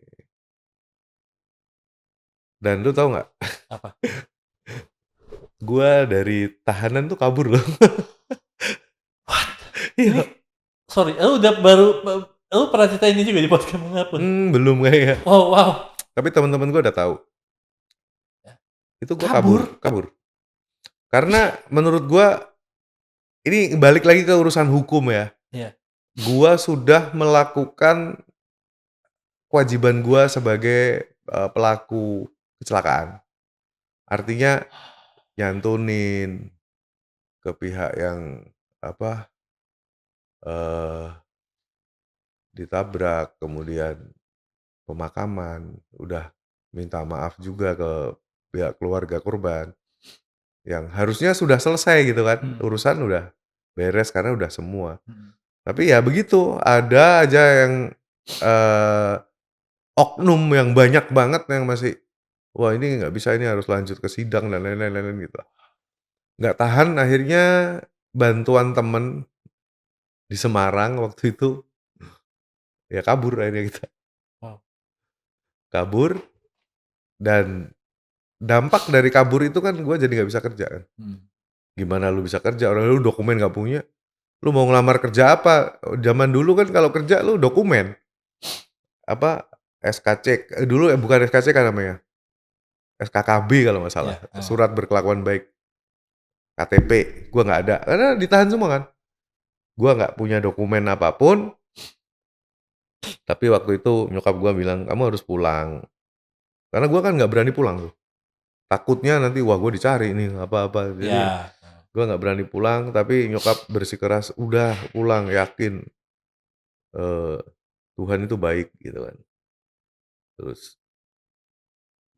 Dan lu tahu nggak, apa? gua dari tahanan tuh kabur loh. Ini Iya, sorry, lu udah baru lu pernah cerita ini juga di podcast manapun? belum kayaknya. Oh wow, Tapi teman-teman gua udah tahu, ya, itu gua kabur kabur? kabur. Karena menurut gua ini balik lagi ke urusan hukum ya. Iya, Gua sudah melakukan kewajiban gua sebagai, pelaku kecelakaan. Artinya nyantunin ke pihak yang apa, eee, ditabrak, kemudian pemakaman, udah minta maaf juga ke pihak keluarga korban, yang harusnya sudah selesai gitu kan, urusan udah beres karena udah semua. Tapi ya begitu, ada aja yang, eee, oknum yang banyak banget yang masih, "Wah ini nggak bisa, ini harus lanjut ke sidang," dan lain-lain lain-lain gitu. Nggak tahan akhirnya bantuan temen di Semarang waktu itu, ya kabur akhirnya kita. Wow. Kabur, dan dampak dari kabur itu kan gue jadi nggak bisa kerja kan. Gimana lu bisa kerja, orang lu dokumen nggak punya, lu mau ngelamar kerja apa? Zaman dulu kan kalau kerja lu dokumen, apa, SKC, dulu bukan SKCK namanya, SKKB kalau nggak salah, Iya, surat berkelakuan baik, KTP, gua nggak ada, karena ditahan semua kan. Gua nggak punya dokumen apapun, tapi waktu itu nyokap gua bilang, "Kamu harus pulang." Karena gua kan nggak berani pulang tuh, takutnya nanti, wah gua dicari nih, apa-apa. Jadi iya. gua nggak berani pulang, tapi nyokap bersikeras, "Udah pulang, yakin, eee, Tuhan itu baik," gitu kan. Terus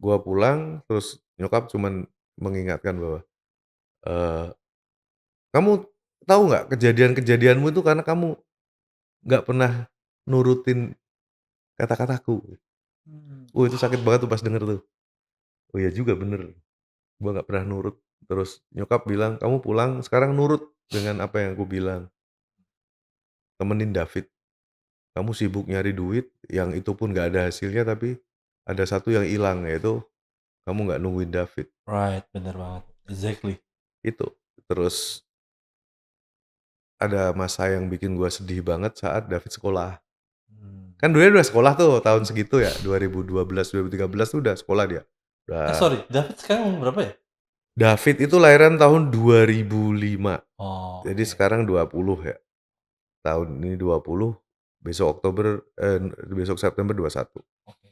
gua pulang, terus nyokap cuman mengingatkan bahwa, eee, "Kamu tahu nggak kejadian-kejadianmu itu karena kamu nggak pernah nurutin kata-kataku." Itu sakit banget tuh pas denger tuh. Oh iya juga bener, gua nggak pernah nurut. Terus nyokap bilang, "Kamu pulang sekarang nurut dengan apa yang aku bilang. Temenin David, kamu sibuk nyari duit, yang itu pun nggak ada hasilnya, tapi ada satu yang hilang, yaitu kamu nggak nungguin David." Right, bener banget. Exactly. Itu. Terus ada masa yang bikin gua sedih banget saat David sekolah. Kan dia udah sekolah tuh tahun segitu ya, 2012, 2013 tuh udah sekolah dia. Udah. Sorry, David sekarang umur berapa ya? David itu lahiran tahun 2005. Oh, Jadi oke. sekarang 20 ya. Tahun ini 20, besok Oktober, besok September 21. Oke.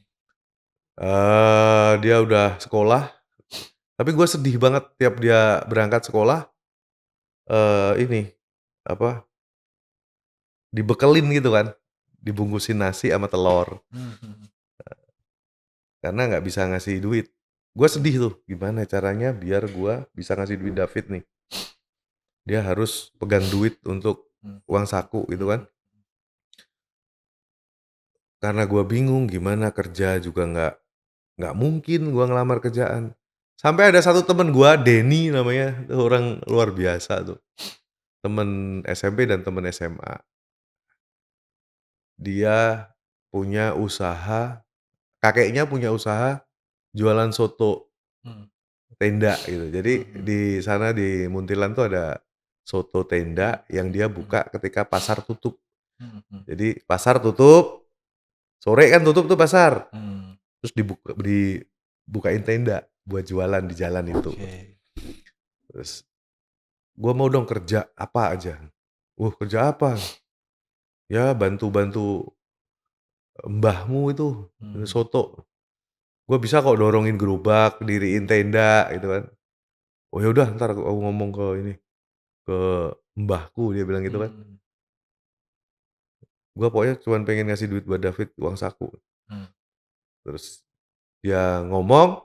Dia udah sekolah, tapi gue sedih banget tiap dia berangkat sekolah, ini, apa, dibekelin gitu kan, dibungkusin nasi sama telur, karena nggak bisa ngasih duit. Gue sedih tuh, gimana caranya biar gue bisa ngasih duit David nih. Dia harus pegang duit untuk uang saku gitu kan. Karena gue bingung gimana kerja juga nggak mungkin gue ngelamar kerjaan. Sampai ada satu temen gue, Denny namanya, tuh orang luar biasa tuh. Temen SMP dan temen SMA. Dia punya usaha, kakeknya punya usaha jualan soto tenda gitu. Jadi di sana di Muntilan tuh ada soto tenda yang dia buka ketika pasar tutup. Jadi pasar tutup, sore kan tutup tuh pasar. Terus dibukain tenda buat jualan di jalan itu. Oke. Terus gua mau dong kerja apa aja. Kerja apa? Ya bantu-bantu mbahmu itu soto. Gua bisa kok dorongin gerobak, diriin tenda gitu kan. Oh ya udah, ntar aku ngomong ke ini, ke mbahku, dia bilang gitu kan. Gua pokoknya cuman pengen ngasih duit buat David, uang saku. Terus dia ngomong,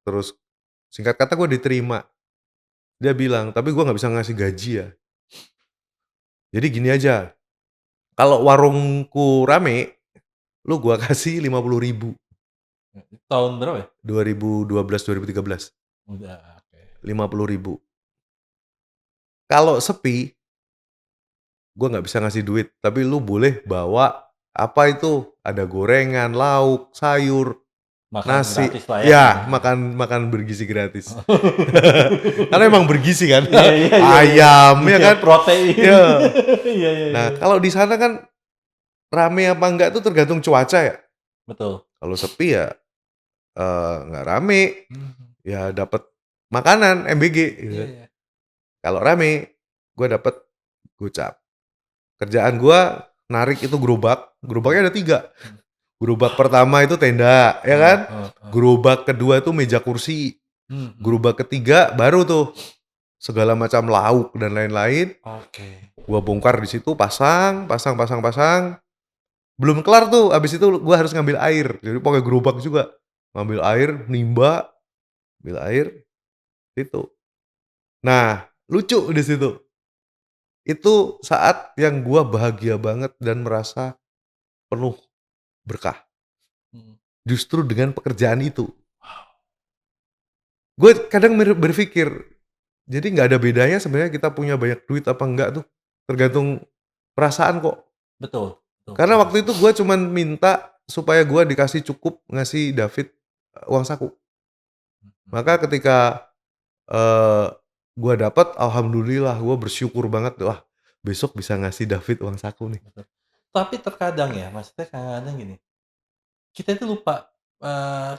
terus singkat kata gua diterima. Dia bilang, "Tapi gua nggak bisa ngasih gaji ya. Jadi gini aja, kalau warungku rame, lu gua kasih 50.000." Tahun berapa ya? 2012, 2013, Udah, oke. 50.000. Kalau sepi, gua nggak bisa ngasih duit, tapi lu boleh bawa apa itu, ada gorengan, lauk, sayur, Makan nasi, gratis lah ya. ya makan bergizi gratis. Karena emang bergizi kan, Iya, iya, iya, iya. ayam ya Iya, kan. protein. Iya. Iya, iya, Nah iya. kalau di sana kan rame apa enggak tuh tergantung cuaca ya. Betul. Kalau sepi ya nggak rame, ya dapat makanan MBG gitu Iya, kan. iya. Kalau rame, gua dapet gocap. Kerjaan gua narik itu gerobaknya ada 3. Gerobak pertama itu tenda, ya kan? Gerobak kedua itu meja kursi. Gerobak ketiga baru tuh segala macam lauk dan lain-lain. Oke. Gua bongkar di situ, pasang, pasang, pasang, pasang. Belum kelar tuh, abis itu gua harus ngambil air. Jadi pakai gerobak juga. Ngambil air, nimba, ambil air, itu. Nah, lucu di situ. Itu saat yang gua bahagia banget dan merasa penuh berkah. Mhm. Justru dengan pekerjaan itu. Gue kadang berpikir, jadi nggak ada bedanya sebenarnya kita punya banyak duit apa enggak tuh. Tergantung perasaan kok. Betul betul Karena betul. waktu itu gue cuman minta supaya gue dikasih cukup ngasih David uang saku. Maka Mhm. ketika Eee, gua dapat, alhamdulillah gua bersyukur banget, wah besok bisa ngasih David uang saku nih. Betul. Tapi terkadang ya, maksudnya kadang-kadang gini, kita itu lupa,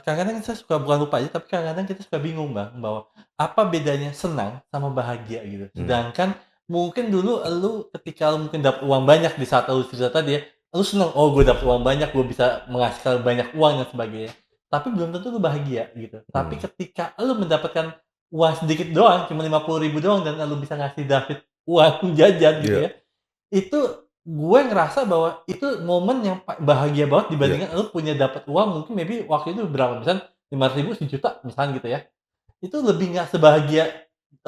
kadang-kadang kita suka bukan lupa aja, tapi kadang-kadang kita suka bingung Bang, bahwa apa bedanya senang sama bahagia gitu. Mmm, Sedangkan mungkin dulu elu ketika lu mungkin dapat uang banyak di saat elu cerita tadi ya, elu seneng, "Oh gue dapat uang banyak, gue bisa menghasilkan banyak uang," dan sebagainya. Tapi belum tentu lu bahagia gitu. Tapi mhm, ketika elu mendapatkan uang sedikit doang, cuma 50.000 doang dan elu bisa ngasih David uang jajan gitu iya, ya, itu gue ngerasa bahwa itu momen yang bahagia banget iya, dibandingkan lu punya dapat uang mungkin maybe waktu itu berapa, misalnya 500.000, 1.000.000 misalnya gitu ya. Itu lebih nggak sebahagia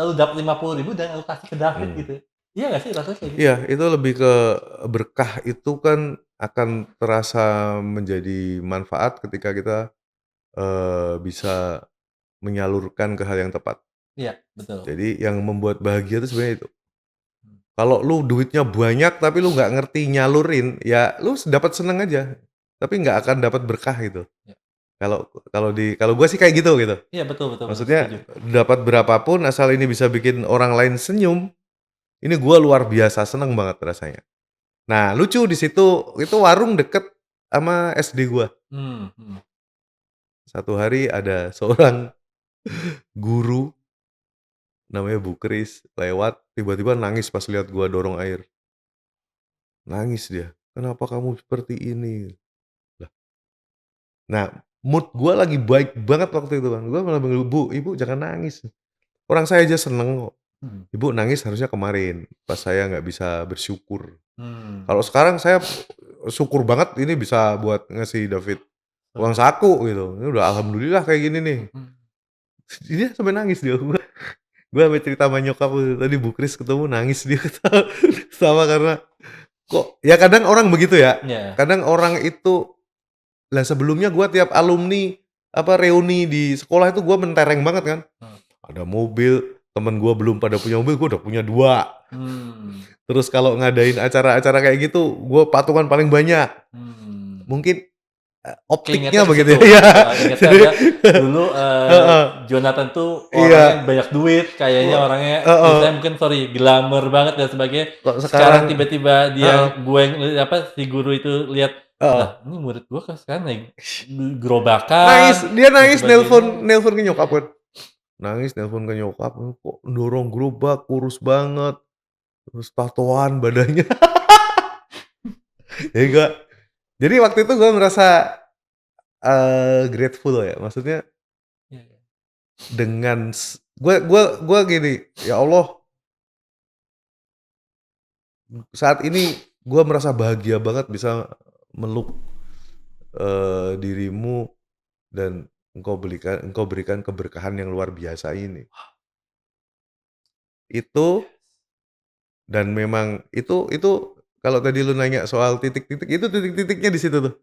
lu dapat 50.000 dan lu kasih ke David mmm. gitu. Iya nggak sih rasanya kayak gitu? Iya, itu lebih ke berkah itu kan akan terasa menjadi manfaat ketika kita, bisa menyalurkan ke hal yang tepat. Iya, betul. Jadi yang membuat bahagia itu sebenarnya itu. Mmm, Kalau lu duitnya banyak tapi lu nggak ngerti nyalurin, ya lu dapat seneng aja, tapi nggak akan dapat berkah gitu. iya. Kalau gua sih kayak gitu. Iya betul betul betul, setuju. Maksudnya dapat berapa pun asal ini bisa bikin orang lain senyum, ini gua luar biasa seneng banget rasanya. Nah, lucu di situ, itu warung deket sama SD gua. Mhm. Satu hari ada seorang guru namanya Bu Kris lewat, tiba-tiba nangis pas lihat gua dorong air. Nangis dia, "Kenapa kamu seperti ini?" Lah, nah mood gua lagi baik banget waktu itu kan, gua malah bilang, "Bu, Ibu jangan nangis, orang saya aja seneng kok. Mhm. Ibu nangis harusnya kemarin, pas saya nggak bisa bersyukur. Kalau Mmm. sekarang saya syukur banget ini bisa buat ngasih David uang Setuju. saku gitu, ini udah alhamdulillah kayak gini nih." Mhm. Dia sampai nangis dia, gua sampai cerita sama nyokap tadi Bu Kris ketemu nangis dia ketawa ketawa karena kok ya kadang orang begitu ya, Iya. kadang orang itu lah sebelumnya gua tiap alumni, apa, reuni di sekolah itu gua mentereng banget kan. Mmm. Ada mobil, temen gua belum pada punya mobil, gua udah punya 2. Mmm. Terus kalau ngadain acara-acara kayak gitu, gua patungan paling banyak. Mmm. Mungkin, optiknya Keingetnya ke begitu situ, ya. ingetnya Jadi ada dulu, heeh, Jonathan tuh orangnya iya, banyak duit, kayaknya wa orangnya heeh, misalnya mungkin sorry, glamour banget dan sebagainya. kok Sekarang sekarang tiba-tiba heeh, gue apa, si guru itu lihat, heeh. "Lah ini murid gue kok sekarang naik Nangis, gerobakan dia dan nangis nelpon sebagainya." nelpon ke nyokap Iya, kan. Nangis nelpon ke nyokap, "Kok dorong gerobak, kurus banget, terus tatoan badannya." Jadi gua jadi waktu itu gua merasa, grateful ya, maksudnya iya iya. dengan gua gini, "Ya Allah, saat ini gua merasa bahagia banget bisa meluk, dirimu dan engkau berikan keberkahan yang luar biasa ini." Itu dan memang itu kalau tadi lu nanya soal titik-titik, itu titik-titiknya di situ tuh.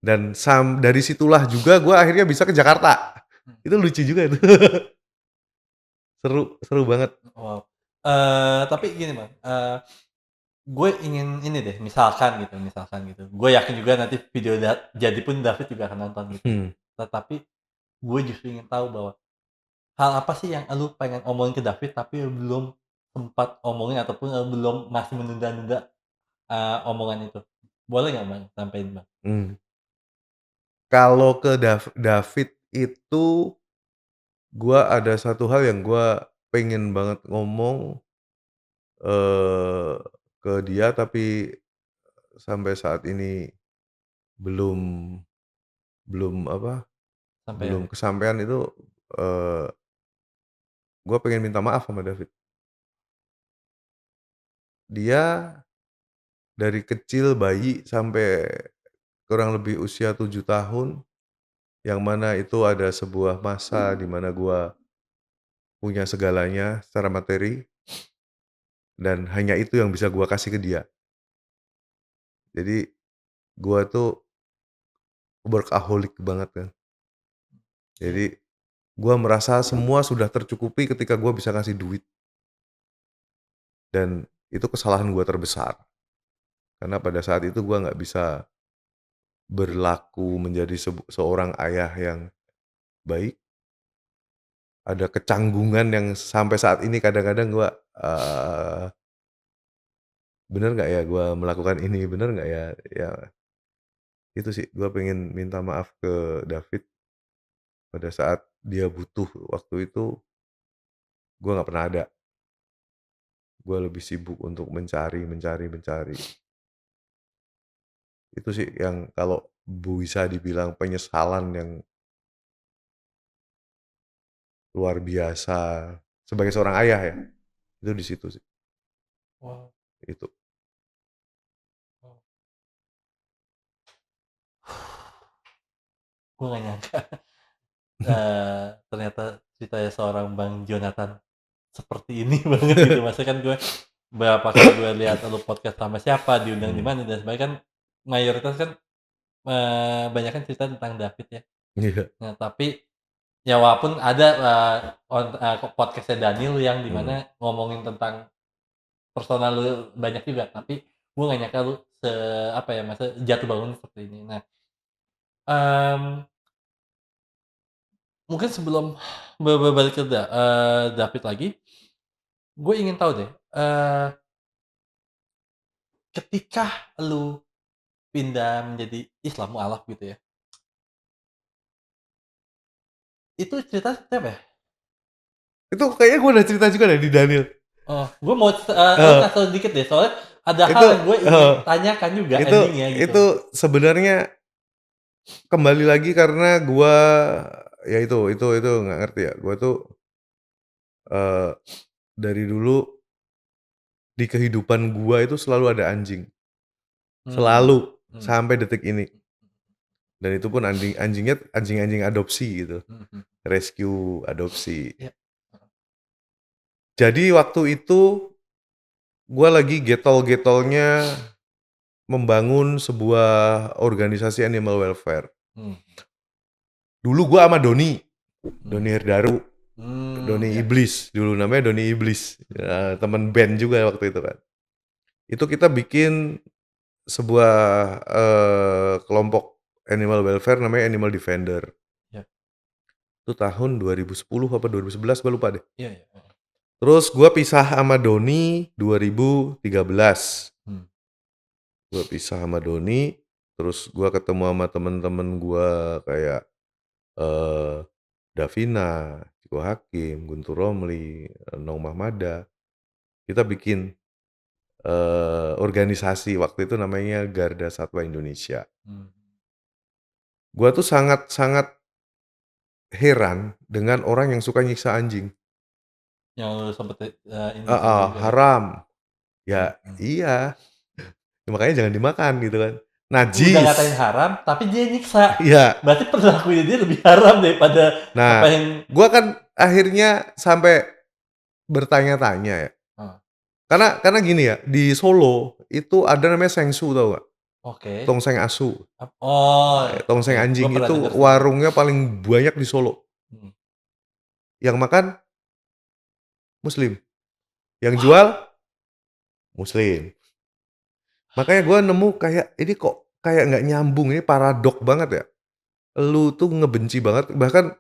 Dan dari situlah juga gua akhirnya bisa ke Jakarta. Mhm. Itu lucu juga itu. Seru seru banget. Wow. Tapi gini Bang, gue ingin ini deh, misalkan gitu, gue yakin juga nanti video jadi pun David juga akan nonton gitu. Mhm. Tetapi gue justru ingin tahu bahwa hal apa sih yang lu pengen omongin ke David tapi lu belum sempat omongin ataupun lu belum masih menunda-nunda, omongan itu? Boleh nggak Bang, sampein Bang? Mmm. Kalau ke David itu, gua ada satu hal yang gua pengen banget ngomong, eee, ke dia tapi sampai saat ini belum belum apa, belum Sampean? kesampaian itu, eee Gue pengen minta maaf sama David. Dia dari kecil bayi sampai kurang lebih usia 7 tahun, yang mana itu ada sebuah masa di mana gue punya segalanya secara materi, dan hanya itu yang bisa gue kasih ke dia. Jadi gue tuh workaholic banget kan. Iya. Jadi gue merasa semua sudah tercukupi ketika gue bisa ngasih duit, dan itu kesalahan gue terbesar. Karena pada saat itu gue nggak bisa berlaku menjadi seorang ayah yang baik. Ada kecanggungan yang sampai saat ini kadang-kadang gue, bener nggak ya gue melakukan ini, bener nggak ya? Ya itu sih, gue pengen minta maaf ke David pada saat dia butuh waktu itu, gue nggak pernah ada. Gue lebih sibuk untuk mencari. Itu sih yang kalau bisa dibilang penyesalan yang luar biasa sebagai seorang ayah ya, itu di situ sih, Wow. itu. Wow. Gue gak nyangka ternyata ceritanya seorang Bang Jonathan seperti ini banget gitu. Maksudnya kan gue beberapa kali gue lihat lu podcast sama siapa, diundang di Hmm, mana dan sebagainya kan mayoritas kan banyak kan cerita tentang David ya. iya, Nah, tapi ya walaupun ada podcastnya Daniel yang mmm. dimana ngomongin tentang personal lu banyak juga, tapi gue gak nyangka lu apa ya, maksudnya jatuh bangun seperti ini. Nah, mmm, mungkin sebelum balik ke David lagi, gue ingin tahu deh, ketika lu pindah menjadi Islam, mualaf gitu ya, itu cerita seperti apa ya? Itu kayaknya gue udah cerita juga deh di Daniel. Oh, gue mau lu Eee, kasih tahu dikit deh, soalnya ada hal itu yang gue ingin heeh, tanyakan juga itu ending-nya gitu. itu sebenarnya kembali lagi karena gua ya itu nggak ngerti ya, gua tuh, eee, dari dulu di kehidupan gua itu selalu ada anjing, Mmm, selalu, mhm, sampai detik ini, dan itu pun anjingnya anjing-anjing adopsi gitu, mhm mhm. rescue, adopsi. Iya, Jadi waktu itu gua lagi getol-getolnya membangun sebuah organisasi animal welfare. mhm, Dulu gua sama Doni, mhm. Doni Herdaru, Doni Iya. Iblis, dulu namanya Doni Iblis, temen band juga waktu itu kan. Itu kita bikin sebuah, kelompok animal welfare namanya Animal Defender. Iya, Itu tahun 2010 apa 2011 gua lupa deh. iya iya, heeh, Terus gua pisah sama Doni 2013. mmm, Gua pisah sama Doni, terus gua ketemu sama temen-temen gua kayak, eee, Davina, Ciko Hakim, Guntur Romli, Nong Mahmada. Kita bikin, organisasi waktu itu namanya Garda Satwa Indonesia. mmm. Gua tuh sangat sangat heran dengan orang yang suka nyiksa anjing. Yang lu sempet, ini cerita Heeh, juga ya? haram. Mhm Ya mhm. iya, makanya jangan dimakan gitu kan. Udah ngatain Najis. haram, tapi dia nyiksa. Iya. Berarti perilakunya dia lebih haram daripada apa Nah, yang gua kan akhirnya sampai bertanya-tanya ya. heeh, Karena gini ya, di Solo itu ada namanya Sengsu tahu nggak? oke. Tongseng asu, Oh, oke, tongseng gue anjing pernah itu denger sih. warungnya paling banyak di Solo. Mhm. Yang makan muslim, yang Wah, jual muslim. Makanya gua nemu kayak, ini kok kayak nggak nyambung, ini paradok banget ya. Lu tuh ngebenci banget, bahkan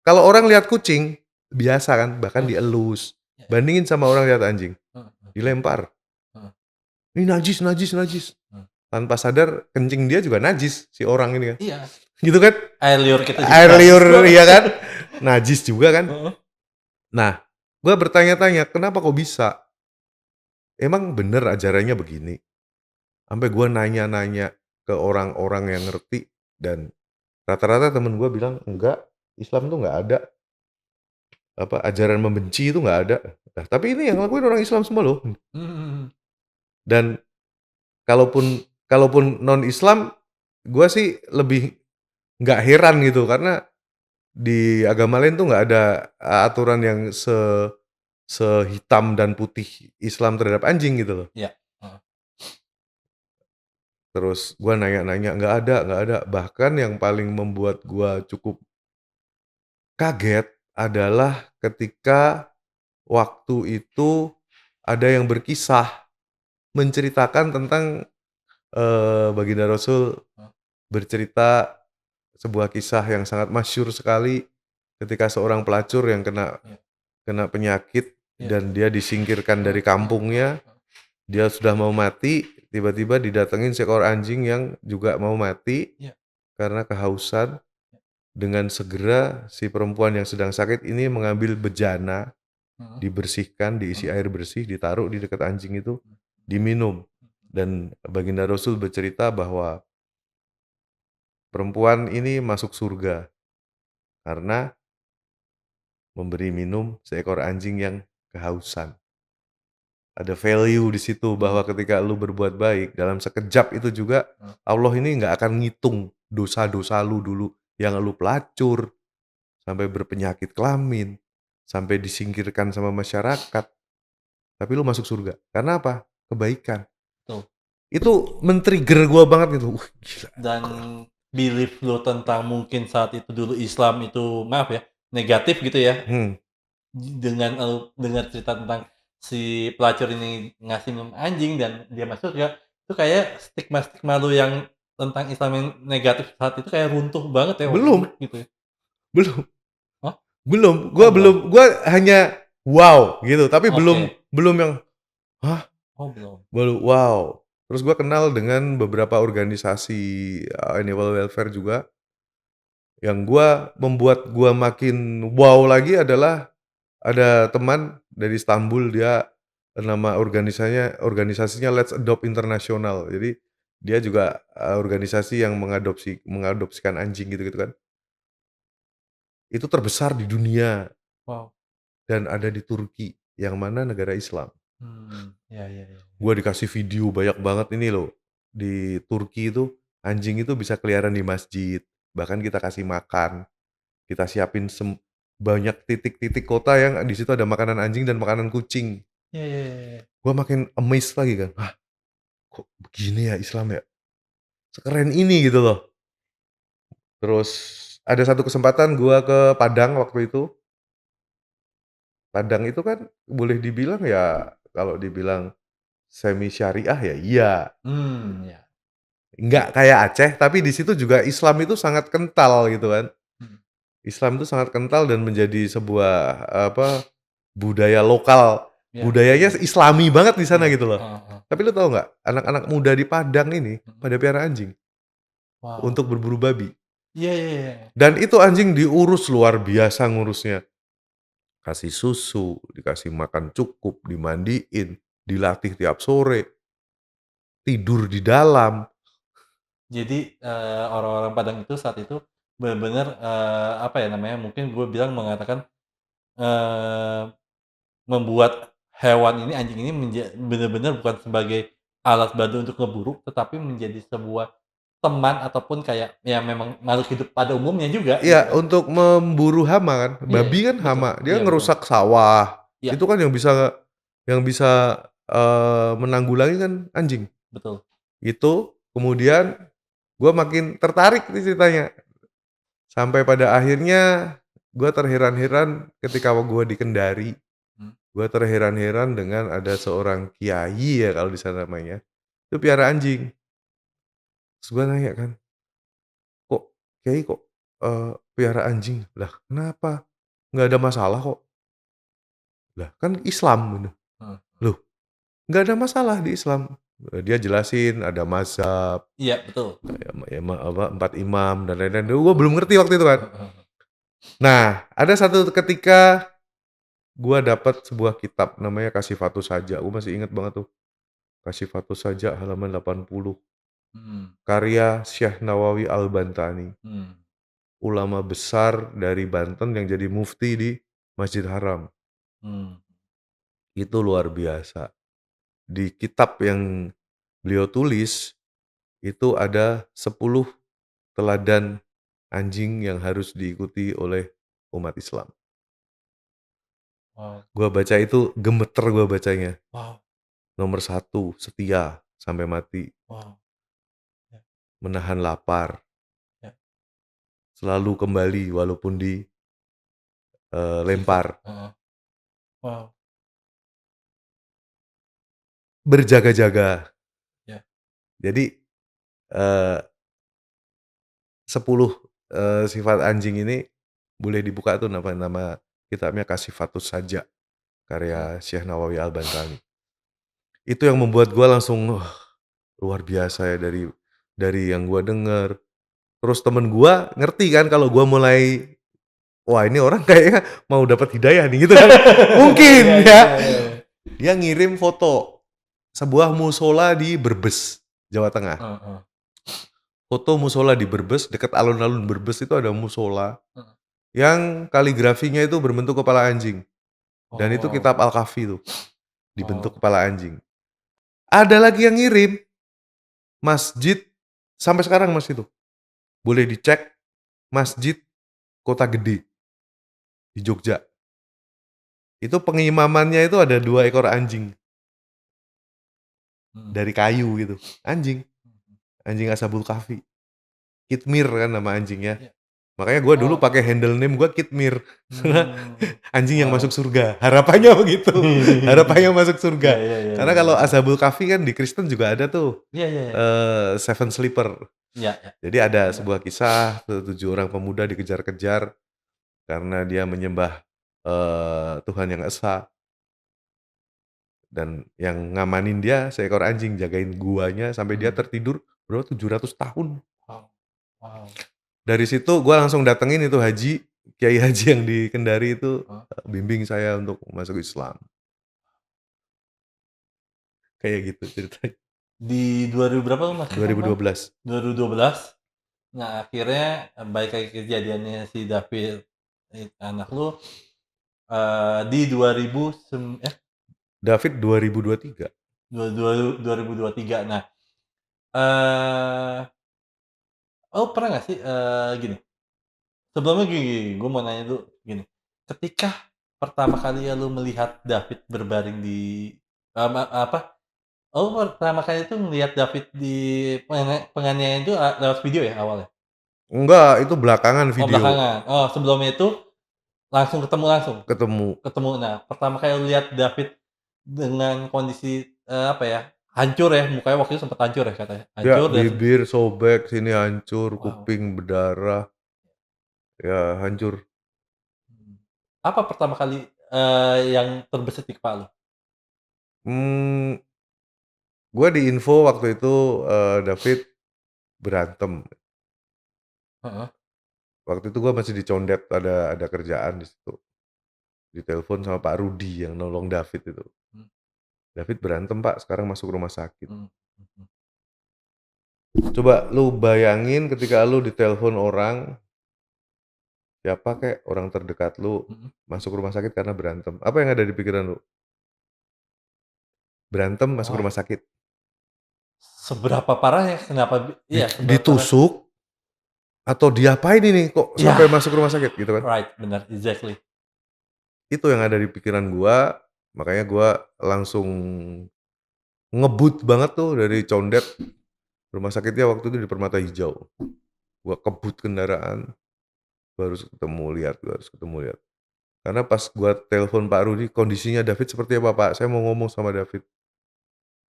kalau orang lihat kucing, biasa kan, bahkan heeh, dielus. iya iya, Bandingin sama orang lihat anjing, heeh heeh, dilempar, heeh "Ini najis najis najis." heeh. Tanpa sadar kencing dia juga najis, si orang ini kan. Iya, Gitu kan, air liur kita juga air najis liur kok. iya kan, najis juga kan. Heeh, Nah, gua bertanya-tanya, kenapa kok bisa? Emang bener ajarannya begini? Sampai gua nanya-nanya ke orang-orang yang ngerti, dan rata-rata temen gua bilang, "Enggak, Islam tuh nggak ada, ajaran membenci itu nggak ada. Nah, tapi ini yang ngelakuin orang Islam semua loh. Mhm. Dan kalaupun kalaupun non-Islam, gua sih lebih nggak heran gitu karena di agama lain tuh nggak ada aturan yang sehitam dan putih Islam terhadap anjing gitu loh. Iya, heeh. Terus gua nanya-nanya, nggak ada. Bahkan yang paling membuat gua cukup kaget adalah ketika waktu itu ada yang berkisah menceritakan tentang, baginda Rasul Heeh, bercerita sebuah kisah yang sangat masyhur sekali ketika seorang pelacur yang kena iya kena penyakit iya. dan dia disingkirkan Heeh dari heeh kampungnya, heeh dia sudah mau mati, tiba-tiba didatengin seekor anjing yang juga mau mati iya, karena kehausan. iya, Dengan segera si perempuan yang sedang sakit ini mengambil bejana, heeh, dibersihkan, diisi heeh, air bersih, ditaruh di dekat anjing itu, mhm, diminum. mhm. Dan baginda Rasul bercerita bahwa perempuan ini masuk surga karena memberi minum seekor anjing yang kehausan. Ada value di situ Mmm, bahwa ketika lu berbuat baik dalam sekejap itu juga heeh. Allah ini nggak akan ngitung dosa-dosa lu dulu yang lu pelacur, sampai berpenyakit kelamin, sampai disingkirkan sama masyarakat, tapi lu masuk surga. Karena apa? Kebaikan. Betul. Itu men-trigger gua banget gitu. Gila. Dan belief lu tentang mungkin saat itu dulu Islam itu, maaf ya, negatif gitu ya, Hmm, dengan dengar cerita tentang si pelacur ini ngasih minum anjing dan dia masuk surga, itu kayak stigma-stigma lu yang tentang Islam yang negatif saat itu kayak runtuh banget ya, belum, gitu ya? belum, Hah? belum. Oh belum? Gua hanya wow gitu, tapi belum Oke. belum yang hah? Oh belum. Baru wow. Terus gua kenal dengan beberapa organisasi animal welfare juga. Yang membuat gua makin wow lagi adalah ada teman dari Istanbul, dia organisasinya Let's Adopt International. Jadi dia juga, organisasi yang mengadopsikan anjing gitu-gitu kan. Itu terbesar di dunia Wow. dan ada di Turki, yang mana negara Islam. Iya iya iya iya. Gua dikasih video banyak banget ini loh, di Turki itu anjing itu bisa keliaran di masjid, bahkan kita kasih makan, kita siapin banyak titik-titik kota yang di situ ada makanan anjing dan makanan kucing. Iya iya iya iya. Gua makin amazed lagi kan, "Hah, kok begini ya Islam ya? Sekeren ini," gitu loh. Terus ada satu kesempatan gua ke Padang waktu itu. Padang itu kan boleh dibilang ya kalau dibilang semi syariah ya iya. Iya. Nggak kayak Aceh, tapi di situ juga Islam itu sangat kental gitu kan. Mhm. Islam itu sangat kental dan menjadi sebuah, budaya lokal. Iya, betul Budayanya betul. Islami banget di sana Iya, gitu loh. heeh heeh. Tapi lu tahu nggak, anak-anak muda di Padang ini Mhm. pada piara anjing Wow. untuk berburu babi. Iya iya iya. Dan itu anjing diurus luar biasa ngurusnya. Kasih susu, dikasih makan cukup, dimandiin, dilatih tiap sore, tidur di dalam. Jadi, orang-orang Padang itu saat itu bener-bener, apa ya namanya, mungkin gue bilang mengatakan, eee, membuat hewan ini, anjing ini bener-bener bukan sebagai alat bantu untuk ngeburu, tetapi menjadi sebuah teman ataupun kayak ya memang makhluk hidup pada umumnya juga gitu Iya, kan. untuk memburu hama kan. Iya iya, Babi kan betul. hama, dia Iya betul. ngerusak sawah. Iya, Itu kan yang bisa, menanggulangi kan anjing. betul. Itu, kemudian gua makin tertarik nih ceritanya. Sampai pada akhirnya gua terheran-heran ketika gua di Kendari. Mmm, Gua terheran-heran dengan ada seorang kiai ya kalau di sana namanya, itu piara anjing. Terus gua nanya kan, "Kok kiai kok, piara anjing?" "Lah kenapa? Nggak ada masalah kok." "Lah kan Islam," gitu. heeh. "Loh, nggak ada masalah di Islam." Dia jelasin ada mazhab, Iya betul. apa, 4 imam dan lain-lain. Gua belum ngerti waktu itu kan. Heeh heeh. Nah, ada satu ketika gua dapat sebuah kitab namanya Kashifatus Saja, gua masih inget banget tuh. Kashifatus Saja halaman 80, Mhm, karya Syekh Nawawi Al-Bantani, mmm. ulama besar dari Banten yang jadi mufti di Masjid Haram. Mmm. Itu luar biasa. Di kitab yang beliau tulis, itu ada 10 teladan anjing yang harus diikuti oleh umat Islam. Wow Gua baca itu gemeter gua bacanya. wow Nomor 1, setia sampai mati, wow. Ya menahan lapar, ya. selalu kembali walaupun Siksa, lempar, heeh. Wow, berjaga-jaga. ya. Jadi, eee, 10, sifat anjing ini boleh dibuka tuh nama nama kitabnya Kasifatus Saja, Mmm. karya Syekh Nawawi Al-Bantani. Itu yang membuat gua langsung, wah, luar biasa ya dari yang gua denger. Terus temen gua ngerti kan kalau gua mulai, wah ini orang kayaknya mau dapat hidayah nih gitu kan. Iya Mungkin iya ya. iya iya. Dia ngirim foto sebuah musola di Brebes, Jawa Tengah. Heeh Foto musola di Brebes, dekat alun-alun Brebes itu ada musola heeh. yang kaligrafinya itu berbentuk kepala anjing. Oh, Dan itu wow kitab Al-Kahfi tuh, dibentuk wow. kepala anjing. Ada lagi yang ngirim masjid, sampai sekarang Mas itu. Boleh dicek, Masjid Kota Gede di Jogja. Itu pengimamannya itu ada 2 ekor anjing Mhm dari kayu gitu. Anjing, mhm. anjing Ashabul Kahfi. Kitmir kan nama anjingnya. Iya. Makanya gue dulu Oh, pakai handle name gue Kitmir. Anjing yang masuk wow. surga. Harapannya begitu. Harapannya masuk Iya surga. iya iya Karena iya kalau iya. Ashabul Kahfi kan di Kristen juga ada tuh, Iya iya iya. Seven Sleeper. Iya iya. Jadi ada Ada. sebuah kisah 7 orang pemuda dikejar-kejar karena dia menyembah, Tuhan yang esa, dan yang ngamanin dia seekor anjing, jagain guanya sampai dia Mmm. tertidur berapa 700 tahun. Wow wow. Dari situ gua langsung datengin itu haji, kiai haji yang di Kendari itu, Heeh. bimbing saya untuk masuk Islam, kayak gitu ceritanya. Di 2000 berapa lu masuk Islam Bang? 2012. 2012. Nah, akhirnya, balik lagi kejadiannya si David, anak lu, di 2000 David 2023. dua ribu dua tiga. Nah, eee, lu pernah nggak sih, gini, sebelumnya gini, gue mau nanya dulu gini, ketika pertama kali ya lu melihat David berbaring di, apa, lu pertama kali itu ngelihat David di penganiayaan itu, lewat video ya awalnya? Enggak, itu belakangan Oh video, belakangan, oh sebelumnya itu langsung ketemu langsung? ketemu. Ketemu. Nah, pertama kali lu lihat David dengan kondisi, apa ya, hancur ya, mukanya waktu itu sempet hancur ya katanya? Ya Hancur dan bibir sobek, sini hancur, wow, kuping berdarah, ya hancur. mhm. Apa pertama kali, yang terbesit di kepala lu? Mmm, gua diinfo waktu itu, David berantem. Heeh, Waktu itu gua masih dicondet, ada kerjaan di situ. Ditelepon sama Pak Rudi yang nolong David itu. mmm, "David berantem Pak, sekarang masuk rumah sakit." mhm mhm Coba lu bayangin ketika lu ditelepon orang, siapa kek, orang terdekat lu, mhm. masuk rumah sakit karena berantem. Apa yang ada di pikiran lu? Berantem masuk Wah, rumah sakit. seberapa parah ya? Kenapa iya seberapa parah Ditusuk atau diapain ini kok iya, sampai masuk rumah sakit gitu kan. right, benar, exactly. Itu yang ada di pikiran gua, makanya gua langsung ngebut banget tuh dari condet. Rumah sakitnya waktu itu di Permata Hijau. Gua kebut kendaraan, gua harus ketemu lihat. Karena pas gua telepon Pak Rudi, "Kondisinya David seperti apa Pak? Saya mau ngomong sama David."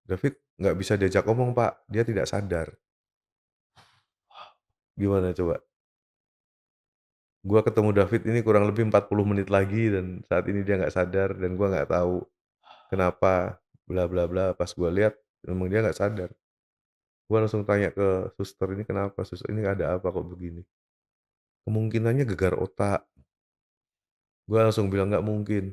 "David nggak bisa diajak ngomong Pak, dia tidak sadar." Gimana coba? Gua ketemu David ini kurang lebih 40 menit lagi dan saat ini dia nggak sadar dan gua nggak tahu kenapa, bla bla bla. Pas gua lihat memang dia nggak sadar. Gua langsung tanya ke suster, "Ini kenapa suster? Ini ada apa kok begini?" "Kemungkinannya gegar otak." Gua langsung bilang, "Nggak mungkin.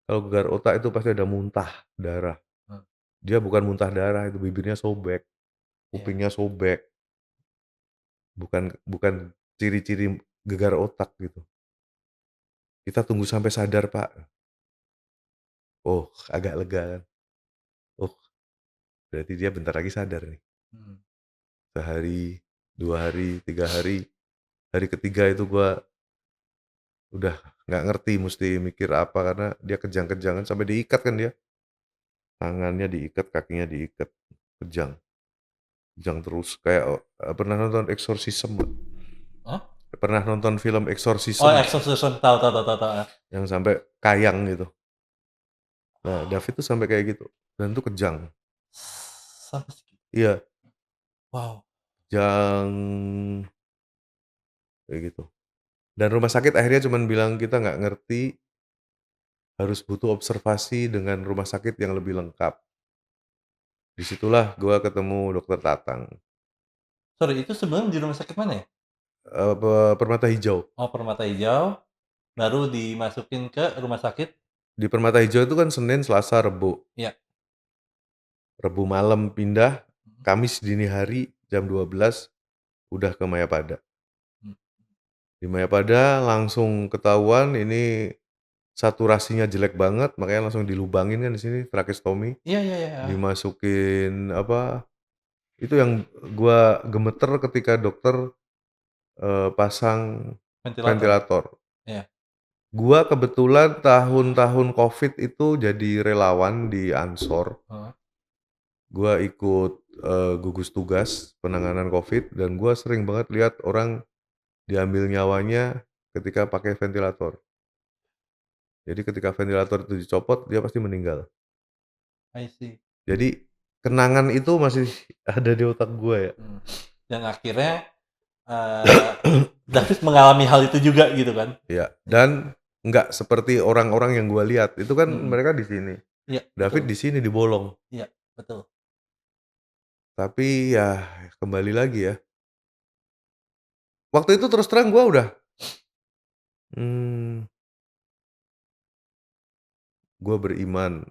Kalau gegar otak itu pasti ada muntah darah." Mmm, Dia bukan muntah darah, itu bibirnya sobek, iya, kupingnya sobek, bukan bukan ciri-ciri gegar otak gitu. Kita tunggu sampai sadar, Pak. Oh, agak lega kan. Oh, berarti dia bentar lagi sadar nih. Mhm. Sehari, 2 hari, 3 hari. Hari ketiga itu gua udah nggak ngerti musti mikir apa karena dia kejang-kejangan sampai diikat kan dia. Tangannya diikat, kakinya diikat, kejang. Kejang terus kayak, pernah nonton Exorcism nggak? Hah? Pernah nonton film Oh, Exorcism Exorcism, tahu tahu tahu tahu tahu, yang sampai kayang gitu? Nah, David tuh sampai kayak gitu dan tuh kejang. Sampai segitu. Iya, Wow. kejang kayak gitu. Dan rumah sakit akhirnya cuman bilang, "Kita nggak ngerti, harus butuh observasi dengan rumah sakit yang lebih lengkap." Disitulah gua ketemu dokter Tatang, Sorry, itu sebelum di rumah sakit mana ya? Permata Hijau. Oh, Permata Hijau, baru dimasukin ke rumah sakit? Di Permata Hijau itu kan Senin, Selasa, Rebo. Iya. Rebo malam pindah, Mhm, Kamis dini hari jam 12 udah ke Mayapada. mhm. Di Mayapada langsung ketahuan ini saturasinya jelek banget, makanya langsung dilubangin kan di sini tracheostomy, Iya iya iya, heeh. dimasukin apa, itu yang gua gemeter ketika dokter, pasang Ventilator? ventilator. Iya. Gua kebetulan tahun-tahun Covid itu jadi relawan di Ansor. Heeh. Gua ikut, gugus tugas penanganan Covid dan gua sering banget lihat orang diambil nyawanya ketika pakai ventilator. Jadi ketika ventilator itu dicopot, dia pasti meninggal. I see. Jadi kenangan itu masih ada di otak gua ya. Mhm. Dan akhirnya, eee, David mengalami hal itu juga gitu kan? Iya, dan nggak seperti orang-orang yang gua lihat, itu kan Mhm. mereka di sini, Iya, betul. David di sini, di bolong. Iya, betul. Tapi ya kembali lagi ya, waktu itu terus terang gua udah, mmm, gua beriman,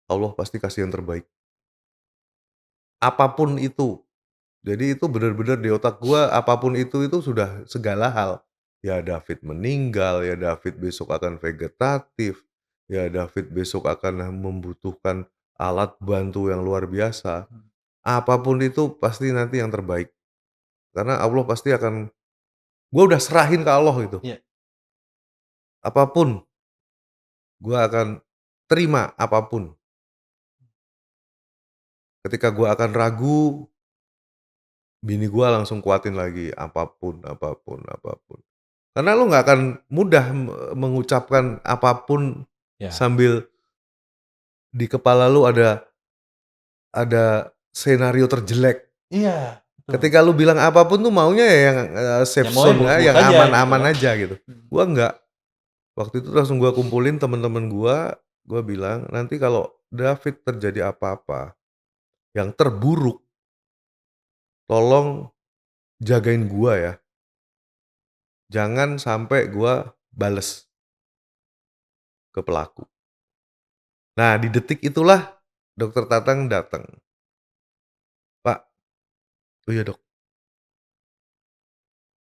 Allah pasti kasih yang terbaik, apapun itu. Jadi itu bener-bener di otak gua apapun itu sudah segala hal. Ya David meninggal, ya David besok akan vegetatif, ya David besok akan membutuhkan alat bantu yang luar biasa. Mhm. Apapun itu pasti nanti yang terbaik. Karena Allah pasti akan gua udah serahin ke Allah gitu. Iya. Apapun, gua akan terima apapun. Ketika gua akan ragu, bini gua langsung kuatin lagi, apapun apapun apapun. Karena lu nggak akan mudah mengucapkan apapun Iya. sambil di kepala lu ada senario terjelek. Iya, betul. Ketika lu bilang apapun tuh maunya ya yang, Ya safe maunya zone ya, muluk-muluk yang aja gitu aman-aman kan? aja gitu. Mhm. Gua enggak, waktu itu langsung gua kumpulin temen-temen gua bilang, "Nanti kalau David terjadi apa-apa yang terburuk, tolong jagain gua ya, jangan sampai gua bales ke pelaku." Nah, di detik itulah dokter Tatang datang, "Pak." "Oh iya, Dok."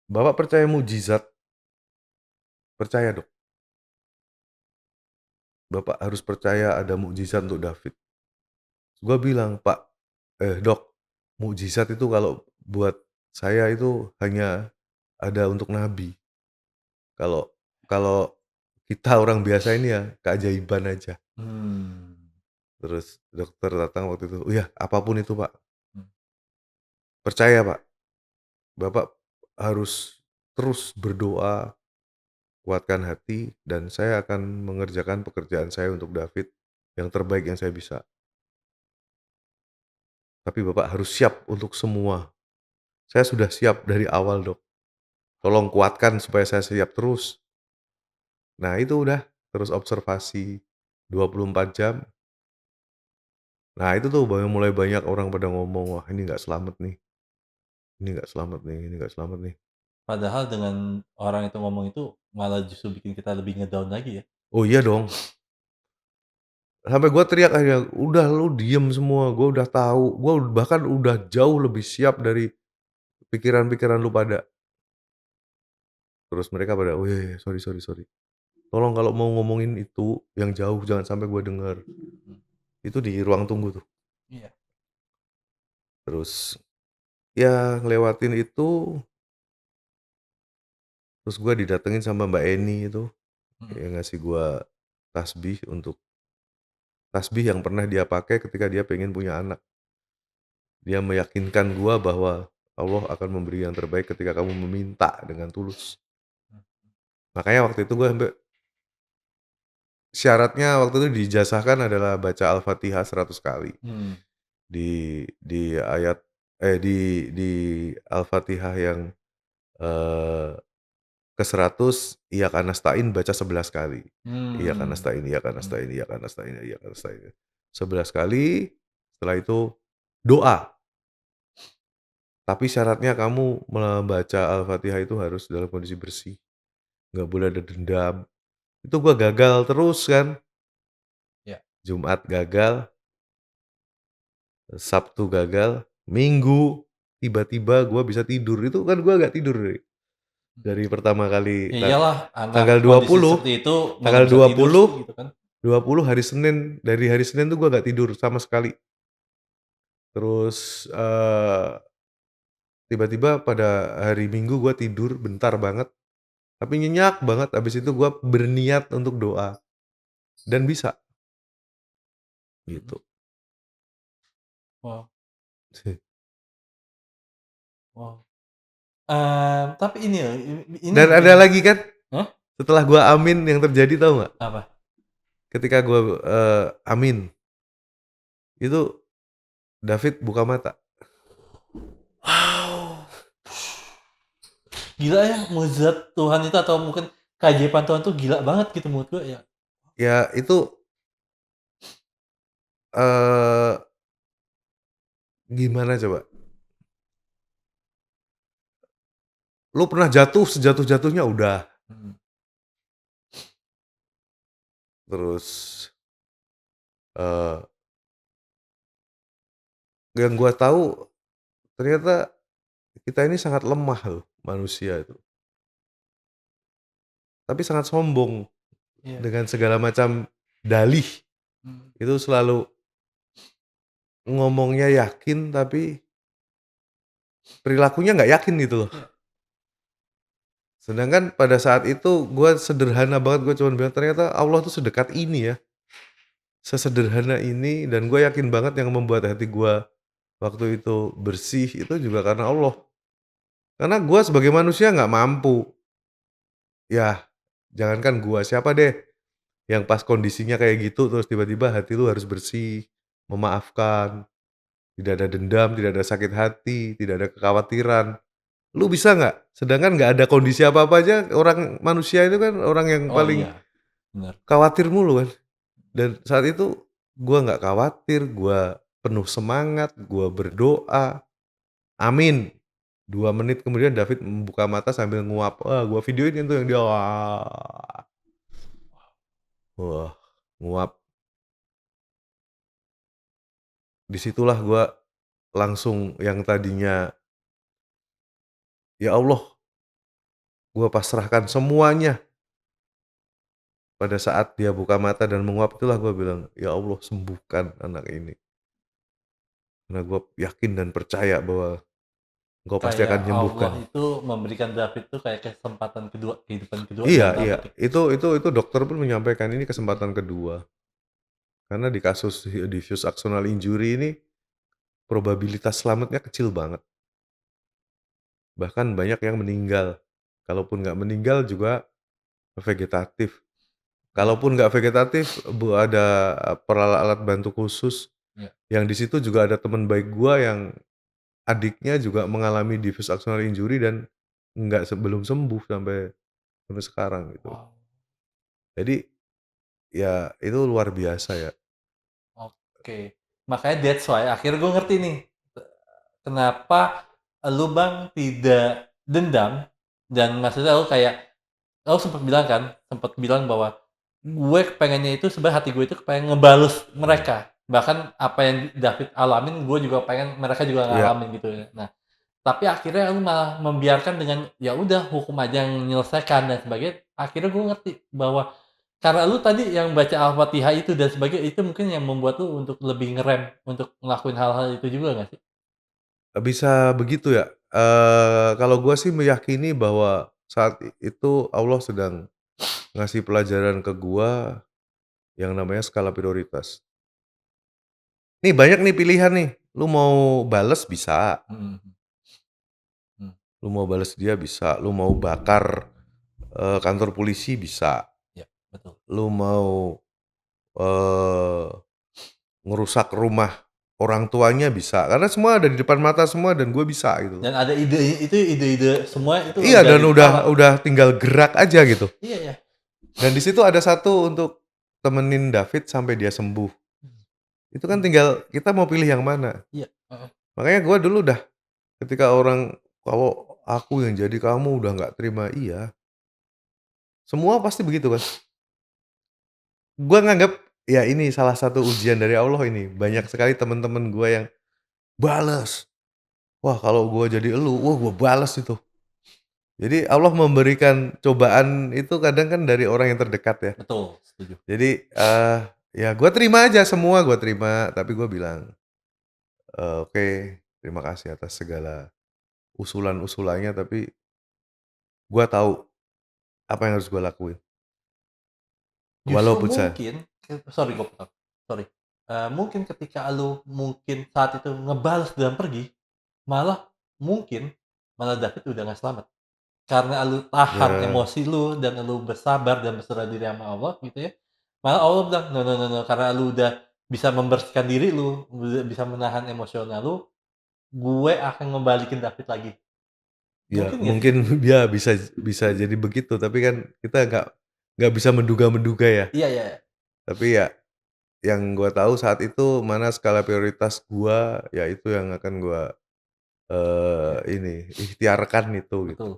"Bapak percaya mukjizat?" "Percaya, Dok. Bapak harus percaya ada mukjizat untuk David." Gua bilang, Dok, mukjizat itu kalau buat saya itu hanya ada untuk nabi. Kalau kalau kita orang biasa ini ya keajaiban aja." Mmm. Terus dokter datang waktu itu, "Oh iya, apapun itu, Pak. Mhm. Percaya, Pak. Bapak harus terus berdoa, kuatkan hati, dan saya akan mengerjakan pekerjaan saya untuk David yang terbaik yang saya bisa. Tapi Bapak harus siap untuk semua." "Saya sudah siap dari awal, Dok. Tolong kuatkan supaya saya siap terus." Nah itu udah, terus observasi 24 jam. Nah itu tuh mulai banyak orang pada ngomong, "Wah ini nggak selamat nih, ini nggak selamat nih, ini nggak selamat nih." Padahal dengan orang itu ngomong itu, malah justru bikin kita lebih nge-down lagi ya? Oh iya dong, sampai gua teriak akhirnya, "Udah lu diem semua, gua udah tahu, gua bahkan udah jauh lebih siap dari pikiran-pikiran lu pada." Terus mereka pada, "Weh, sorry sorry sorry. Tolong kalau mau ngomongin itu yang jauh jangan sampai gue denger." Hmm. Itu di ruang tunggu tuh. Iya. Terus ya ngelewatin itu, terus gue didatengin sama Mbak Eni itu, Hmm. yang ngasih gue tasbih yang pernah dia pakai ketika dia pengen punya anak. Dia meyakinkan gue bahwa Allah akan memberi yang terbaik ketika kamu meminta dengan tulus. Makanya waktu itu gue sampai syaratnya waktu itu dijazahkan adalah baca Al-Fatihah 100 kali. Hmm. Di ayat di Al-Fatihah yang eh, ke-100 Iyyaka nasta'in baca 11 kali. Iyyaka Hmm. nasta'in, iyyaka Hmm. nasta'in, iyyaka nasta'in, iyyaka nasta'in. 11 kali. Setelah itu doa. Tapi syaratnya kamu membaca Al-Fatihah itu harus dalam kondisi bersih. Nggak boleh ada dendam. Itu gua gagal terus kan. Ya. Jumat gagal, Sabtu gagal, Minggu tiba-tiba gua bisa tidur. Itu kan gua nggak tidur dari pertama kali Ya iyalah, anak tanggal kondisi 20 seperti itu mana tanggal bisa tidur sih 20 gitu kan. 20 hari Senin, dari hari Senin tuh gua nggak tidur sama sekali. Terus tiba-tiba pada hari Minggu gua tidur bentar banget, tapi nyenyak banget. Abis itu gua berniat untuk doa dan bisa Mhm. gitu. Wow, wow. Tapi ini ya, ini Dan bikin ada lagi kan hah? setelah gua amin yang terjadi tahu nggak? Apa? Ketika gua amin itu David buka mata. Wow. Gila ya, mukjizat Tuhan itu atau mungkin keajaiban Tuhan tuh gila banget gitu menurut gue ya. Ya itu eh gimana coba? Lu pernah jatuh sejatuh-jatuhnya udah. Mhm. Terus eh yang gua tahu ternyata kita ini sangat lemah loh manusia itu. Tapi sangat sombong Iya. dengan segala macam dalih. Mhm. Itu selalu ngomongnya yakin tapi perilakunya nggak yakin gitu loh. Iya. Sedangkan pada saat itu gue sederhana banget, gue cuma bilang ternyata Allah tuh sedekat ini ya. Sesederhana ini, dan gue yakin banget yang membuat hati gue waktu itu bersih itu juga karena Allah. Karena gue sebagai manusia nggak mampu. Ya, jangankan gue, siapa deh yang pas kondisinya kayak gitu terus tiba-tiba hati lu harus bersih, memaafkan, tidak ada dendam, tidak ada sakit hati, tidak ada kekhawatiran. Lu bisa nggak? Sedangkan nggak ada kondisi apa-apa aja, orang manusia itu kan orang yang Oh paling iya, benar. khawatir mulu kan. Dan saat itu gua nggak khawatir, gua penuh semangat, gua berdoa, amin. 2 menit kemudian David membuka mata sambil nguap. Wah, gua videoin itu yang dia wah, wah, nguap. Disitulah gua langsung yang tadinya, ya Allah, gua pasrahkan semuanya. Pada saat dia buka mata dan menguap itulah gua bilang, "Ya Allah, sembuhkan anak ini." Karena gua yakin dan percaya bahwa Engkau pasti Kayak akan Allah menyembuhkan. itu memberikan David tuh kayak kesempatan kedua, kehidupan kedua Iya dalam tanda iya, petik. itu dokter pun menyampaikan ini kesempatan kedua. Karena di kasus diffuse axonal injury ini probabilitas selamatnya kecil banget. Bahkan banyak yang meninggal. Kalaupun nggak meninggal juga vegetatif. Iya, Kalaupun nggak vegetatif, ada alat bantu khusus, iya. yang di situ juga ada teman baik gua yang adiknya juga mengalami diffuse axonal injury dan belum sembuh sampai sampai sekarang gitu. Wow, Jadi ya itu luar biasa ya. oke. Makanya that's why akhirnya gue ngerti nih, kenapa lu Bang tidak dendam dan maksudnya lu kayak lu sempet bilang bahwa gue pengennya itu sebenarnya hati gue itu pengen ngebales Mmm, mereka. Bahkan apa yang David alamin gue juga pengen mereka juga iya, ngalamin gitu ya. Nah, Tapi akhirnya lu malah membiarkan dengan, ya udah hukum aja yang menyelesaikan dan sebagainya. Akhirnya gue ngerti bahwa karena lu tadi yang baca Al-Fatihah itu dan sebagainya, itu mungkin yang membuat lu untuk lebih ngerem untuk ngelakuin hal-hal itu juga nggak sih? Bisa begitu ya? Kalau gua sih meyakini bahwa saat itu Allah sedang ngasih pelajaran ke gua yang namanya skala prioritas. Nih banyak nih pilihan nih, lu mau bales bisa, Mhm, mhm. lu mau bales dia bisa, lu mau bakar, kantor polisi bisa, Iya, betul. lu mau, eee, ngerusak rumah orang tuanya bisa, karena semua ada di depan mata semua dan gue bisa gitu loh. Dan ada ide-ide semua itu Iya udah dan di kepala. udah tinggal gerak aja gitu. Iya ya. Dan di situ ada satu untuk temenin David sampai dia sembuh. Itu kan tinggal kita mau pilih yang mana. Iya, heeh. Makanya gue dulu udah ketika orang, "Kalau aku yang jadi kamu udah nggak terima," iya, semua pasti begitu kan. Gua nganggap, ya ini salah satu ujian dari Allah ini, banyak sekali temen-temen gua yang bales. Wah kalau gua jadi elu, wah gua bales itu. Jadi Allah memberikan cobaan itu kadang kan dari orang yang terdekat ya. Betul, setuju. Jadi, ya gua terima aja semua gua terima, tapi gua bilang, "Oke, terima kasih atas segala usulan-usulannya, tapi gua tahu apa yang harus gua lakuin." Justru Walaupun saya mungkin sorry gue potong, sorry. Mungkin ketika lu mungkin saat itu ngebales dan pergi, malah mungkin malah David udah nggak selamat. Karena lu tahan ya emosi lu dan lu bersabar dan berserah diri sama Allah gitu ya, malah Allah bilang, "No no no no," karena lu udah bisa membersihkan diri lu, udah bisa menahan emosional lu, gue akan ngembalikin David lagi. ya Mungkin nggak sih? mungkin ya bisa bisa jadi begitu, tapi kan kita nggak bisa menduga-menduga ya. Iya iya iya. Tapi ya yang gua tahu saat itu mana skala prioritas gua, ya itu yang akan gua, Iya, ini, ikhtiarkan itu gitu, betul.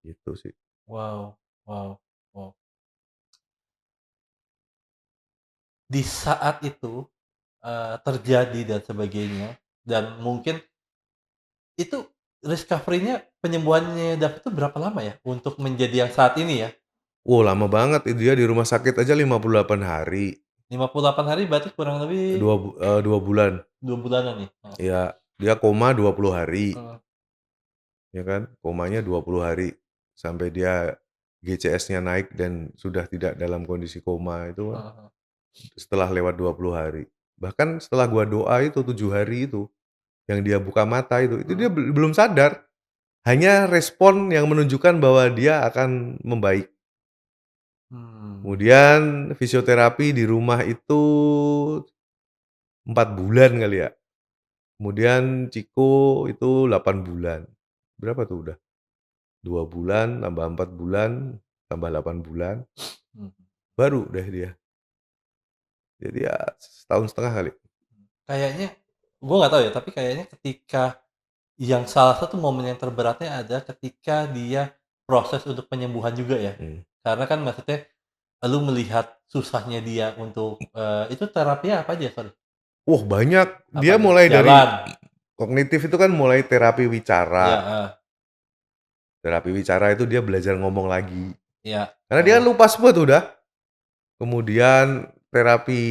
gitu sih. Wow wow wow. Di saat itu, terjadi dan sebagainya, dan mungkin itu recovery-nya, penyembuhannya David itu berapa lama ya untuk menjadi yang saat ini ya? Lama banget itu dia di rumah sakit aja 58 hari, 58 hari berarti kurang lebih 2 bulan. 2 bulanan nih? Heeh, Ya dia koma 20 hari, heeh, ya kan, komanya 20 hari, sampai dia GCS-nya naik dan sudah tidak dalam kondisi koma itu kan, heeh heeh. setelah lewat 20 hari. Bahkan setelah gua doa itu 7 hari itu, yang dia buka mata itu dia Mhm. belum sadar. Hanya respon yang menunjukkan bahwa dia akan membaik. Mmm, Kemudian fisioterapi di rumah itu 4 bulan kali ya. Kemudian Ciko itu 8 bulan. Berapa tuh udah? 2 bulan tambah 4 bulan tambah 8 bulan, mhm. baru deh dia. Jadi ya setahun setengah kali. Kayaknya gua nggak tahu ya, tapi kayaknya ketika yang salah satu momen yang terberatnya ada ketika dia proses untuk penyembuhan juga ya. Mhm. Karena kan maksudnya lu melihat susahnya dia untuk, itu terapinya apa aja? Sorry, Banyak. apa Dia aja? mulai dari Jalan? kognitif itu kan mulai terapi Iya, wicara. heeh, Terapi wicara itu dia belajar ngomong lagi. iya, Karena dia heeh. lupa semua tuh udah. Kemudian terapi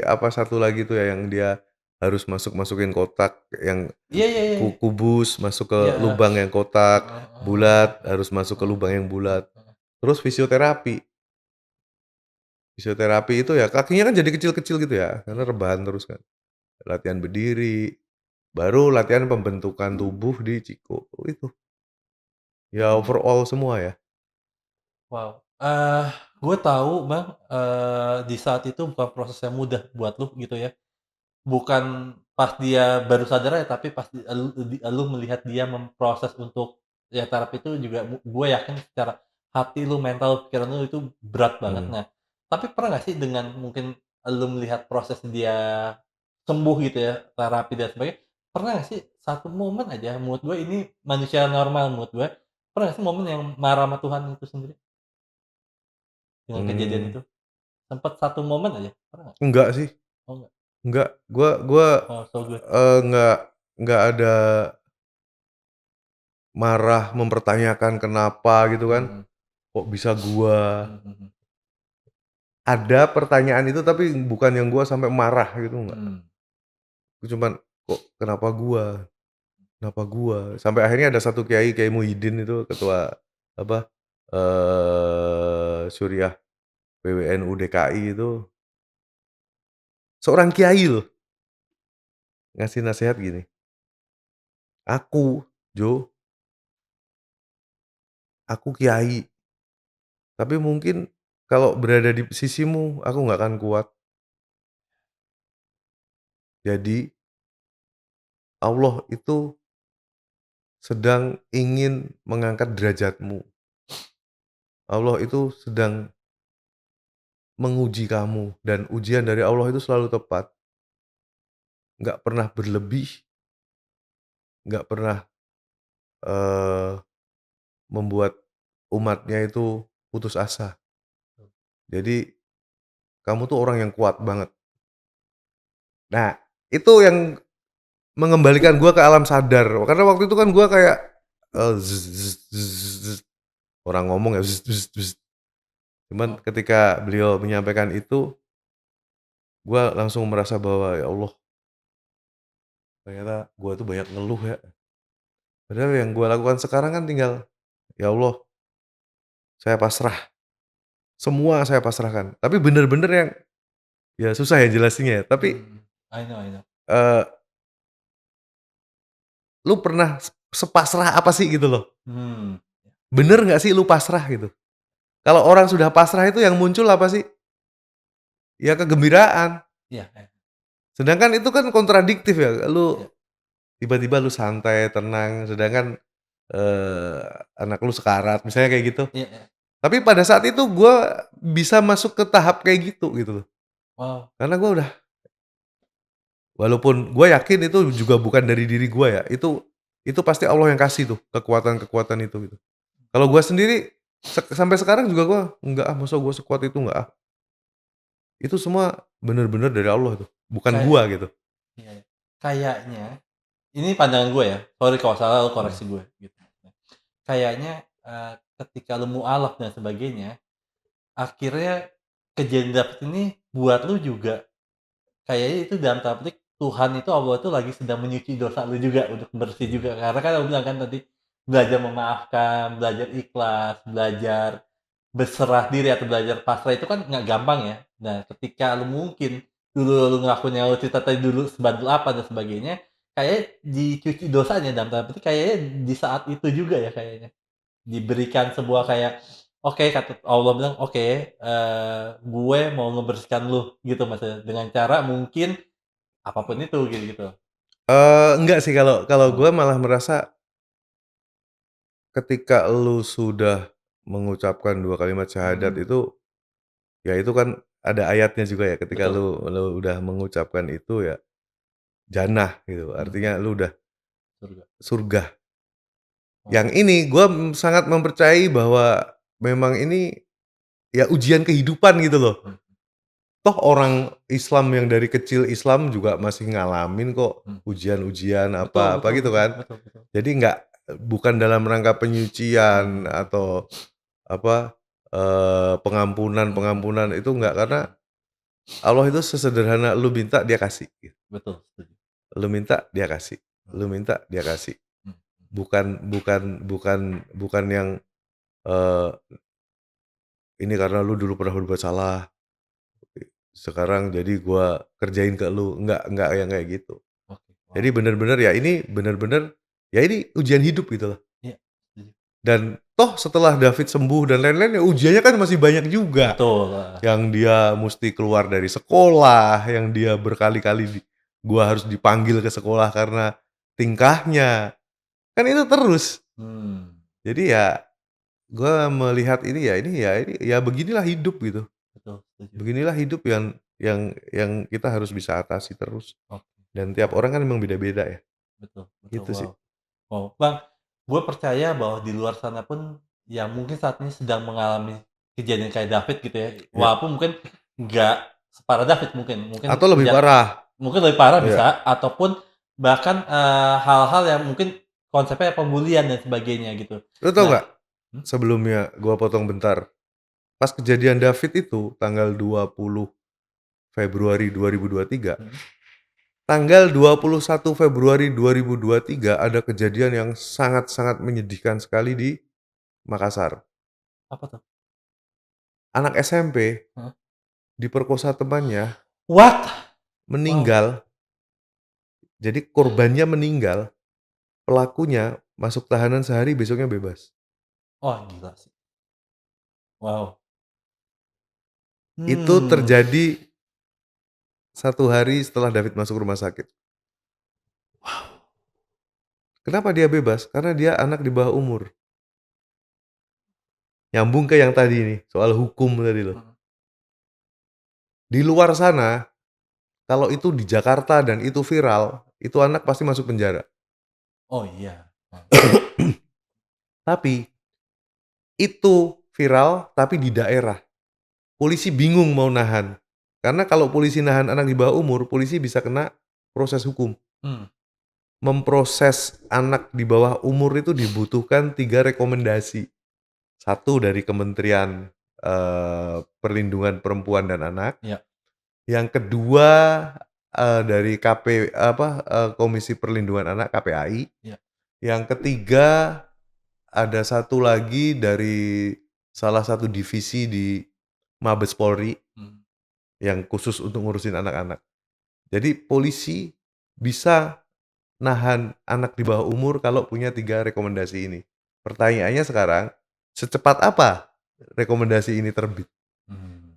apa satu lagi tuh ya yang dia harus masukin kotak yang Iya iya iya iya. kubus masuk ke Iya, heeh. lubang yang kotak, Heeh heeh bulat harus masuk ke heeh lubang yang heeh bulat. heeh. Terus fisioterapi. Fisioterapi itu ya kakinya kan jadi kecil-kecil gitu ya, karena rebahan terus kan. Latihan berdiri, baru latihan pembentukan tubuh di Ciko, itu. Ya Mmm, overall semua ya. wow, gue tahu Bang, di saat itu bukan proses yang mudah buat lu gitu ya. Bukan pas dia baru sadar ya, tapi pas elu melihat dia memproses untuk ya terapi itu juga gue yakin secara hati lu, mental, pikiran lu itu berat banget. Mhm. Nah, tapi pernah nggak sih dengan mungkin elu melihat proses dia sembuh gitu ya, terapi dan sebagainya, pernah nggak sih satu momen aja menurut gue ini manusia normal menurut gue, pernah nggak sih momen yang marah sama Tuhan itu sendiri dengan kejadian Mmm, itu? Sempet satu momen aja, pernah nggak? enggak sih, Oh nggak? enggak. Gua, Oh so good. nggak ada marah, mempertanyakan kenapa gitu kan, Mhm. kok bisa gua? Mhm mhm. Ada pertanyaan itu tapi bukan yang gua sampai marah gitu, enggak. Mmm. Gua cuman, kok kenapa gua? Kenapa gua? Sampai akhirnya ada satu kiai, Kiai Muhyiddin itu ketua apa, Syuriah PWNU DKI itu, seorang kiai loh, ngasih nasihat gini, Jo, aku kiai, tapi mungkin kalau berada di sisimu aku nggak akan kuat. Jadi Allah itu sedang ingin mengangkat derajatmu. Allah itu sedang menguji kamu dan ujian dari Allah itu selalu tepat, nggak pernah berlebih, nggak pernah, eee, membuat umatnya itu putus asa. Jadi kamu tuh orang yang kuat banget. Nah, itu yang mengembalikan gua ke alam sadar, karena waktu itu kan gua kayak, orang ngomong ya, cuman Oh, ketika beliau menyampaikan itu, gua langsung merasa bahwa, ya Allah, ternyata gua tuh banyak ngeluh ya. Padahal yang gua lakukan sekarang kan tinggal, ya Allah, saya pasrah, semua saya pasrahkan. Tapi bener-bener yang, ya susah ya jelasinnya ya, tapi, I know I know. eee, lu pernah sepasrah apa sih gitu loh? Mmm. Bener nggak sih lu pasrah gitu? Kalau orang sudah pasrah itu yang muncul apa sih? Ya kegembiraan. Iya iya Sedangkan itu kan kontradiktif ya, lu iya tiba-tiba lu santai, tenang, sedangkan, eee, anak lu sekarat, misalnya kayak gitu. iya iya. Tapi pada saat itu gua bisa masuk ke tahap kayak gitu loh. Wow. Karena gua udah, walaupun gua yakin itu juga bukan dari diri gua ya, itu pasti Allah yang kasih tuh kekuatan-kekuatan itu gitu. Kalau gua sendiri sampai sekarang juga gua, "Enggak ah, masa gua sekuat itu, enggak ah." Itu semua bener-bener dari Allah itu, bukan Kayak gua gitu. iya iya. Kayaknya, ini pandangan gue ya, sorry kalau salah lu Mhm. koreksi gue, gitu. Kayaknya, ketika lu mualaf dan sebagainya, akhirnya kejadian dapet ini buat lu juga kayaknya itu dalam tanda petik Tuhan itu Allah itu lagi sedang menyuci dosa lu juga untuk bersih Mhm. juga. Karena kan lu bilang kan tadi, belajar memaafkan, belajar ikhlas, belajar berserah diri atau belajar pasrah itu kan nggak gampang ya. Nah, ketika lu mungkin dulu lu ngelakuin yang lu cerita tadi dulu sebandel apa dan sebagainya, kayaknya dicuci dosanya dalam tanda petik kayaknya di saat itu juga ya kayaknya. Diberikan sebuah kayak, oke kata Allah bilang, "Oke, gue mau ngebersihkan lu," gitu maksudnya, dengan cara mungkin apapun itu gitu-gitu. Enggak sih, kalau kalau gua Oh, malah merasa ketika lu sudah mengucapkan 2 kalimat syahadat mhm, itu, ya itu kan ada ayatnya juga ya, ketika betul, lu udah mengucapkan itu ya jannah gitu, mhm, artinya lu udah surga. surga. Yang Oh, ini gua sangat mempercayai bahwa memang ini ya ujian kehidupan gitu loh. mhm Toh orang Islam yang dari kecil Islam juga masih ngalamin kok mhm. ujian-ujian Betul apa-apa betul gitu betul kan. betul betul. Jadi nggak, bukan dalam rangka penyucian Mhm atau apa, mhm pengampunan itu enggak, karena mhm. Allah itu sesederhana lu minta dia kasih gitu. Betul, setuju. Lu minta dia kasih, Mhm lu minta dia kasih. mhm Bukan yang, eee, ini karena lu dulu pernah berbuat salah, sekarang jadi gua kerjain ke lu, enggak yang kayak gitu. oke, Jadi wow. bener-bener ya ini bener-bener, ya ini ujian hidup gitu loh. Iya, setuju. Dan toh setelah David sembuh dan lain-lain ya ujiannya kan masih banyak juga. Betul, Yang dia musti keluar dari sekolah, yang dia berkali-kali gua harus dipanggil ke sekolah karena tingkahnya, kan itu terus. mmm, Jadi ya gua melihat ini ya beginilah hidup gitu. betul, setuju. Beginilah hidup yang kita harus bisa atasi terus. Oke, Dan tiap wow, orang kan memang beda-beda ya, betul betul, gitu sih. wow. Oh, Bang, gue percaya bahwa di luar sana pun yang mungkin saat ini sedang mengalami kejadian kayak David gitu ya, Ya, walaupun mungkin nggak separah David mungkin, mungkin atau lebih ja parah. mungkin lebih parah Ya, bisa, ataupun bahkan, hal-hal yang mungkin konsepnya pembulian dan sebagainya gitu. Lu tau Nah nggak, hmm, sebelumnya gua potong bentar, pas kejadian David itu tanggal 20 Februari 2023, mhm, tanggal 21 Februari 2023 ada kejadian yang sangat-sangat menyedihkan sekali di Makassar. apa tuh? Anak SMP Heeh. diperkosa temannya, What? Wow. meninggal, jadi korbannya meninggal, pelakunya masuk tahanan sehari besoknya bebas. Wah gila sih. Wow. Itu Hmm. terjadi 1 hari setelah David masuk rumah sakit. Kenapa dia bebas? Karena dia anak di bawah umur. Nyambung ke yang tadi nih, soal hukum tadi loh. Mhm. Di luar sana, kalau itu di Jakarta dan itu viral, itu anak pasti masuk penjara. Oh iya. Heeh. Tapi itu viral tapi di daerah. Polisi bingung mau nahan. Karena kalau polisi nahan anak di bawah umur, polisi bisa kena proses hukum. Mmm, Memproses anak di bawah umur itu dibutuhkan 3 rekomendasi. Satu dari Kementerian Perlindungan Perempuan dan Anak, iya yang kedua dari Komisi Perlindungan Anak KPAI, iya. yang ketiga ada satu lagi dari salah satu divisi di Mabes Polri Mhm. yang khusus untuk ngurusin anak-anak. Jadi polisi bisa nahan anak di bawah umur kalau punya 3 rekomendasi ini. Pertanyaannya sekarang, secepat apa rekomendasi ini terbit? Mmm.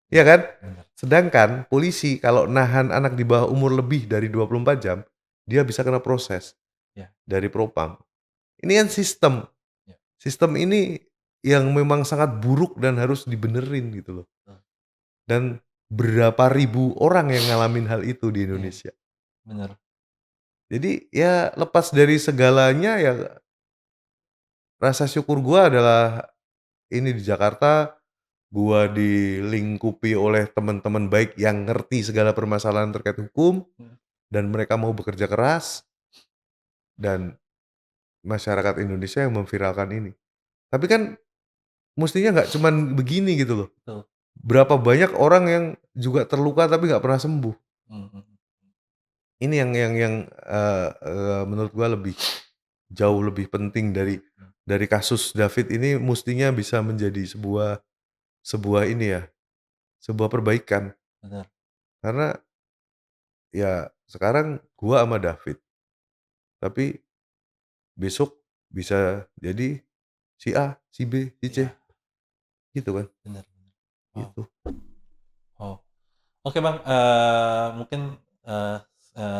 Iya Iya, kan? bener. Sedangkan polisi kalau nahan anak di bawah umur lebih dari 24 jam, dia bisa kena proses Iya dari propam. Ini kan sistem. iya, Sistem ini yang memang sangat buruk dan harus dibenerin gitu loh. betul. Dan berapa ribu orang yang ngalamin hal itu di Iya, Indonesia. bener. Jadi ya lepas dari segalanya ya rasa syukur gua adalah ini di Jakarta, gua dilingkupi oleh teman-teman baik yang ngerti segala permasalahan terkait hukum Mhm. dan mereka mau bekerja keras dan masyarakat Indonesia yang memviralkan ini. Tapi kan mestinya nggak cuman begini gitu loh. Betul. Berapa banyak orang yang juga terluka tapi nggak pernah sembuh. Mhm mhm. Ini yang menurut gua jauh lebih penting Mhm. dari kasus David ini mestinya bisa menjadi sebuah sebuah ini ya, sebuah perbaikan. Bener. Karena ya sekarang gua sama David, tapi besok bisa jadi si A, si B, si C, Iya, gitu kan, bener bener. Wow gitu. wow. Oke Bang, mungkin, eee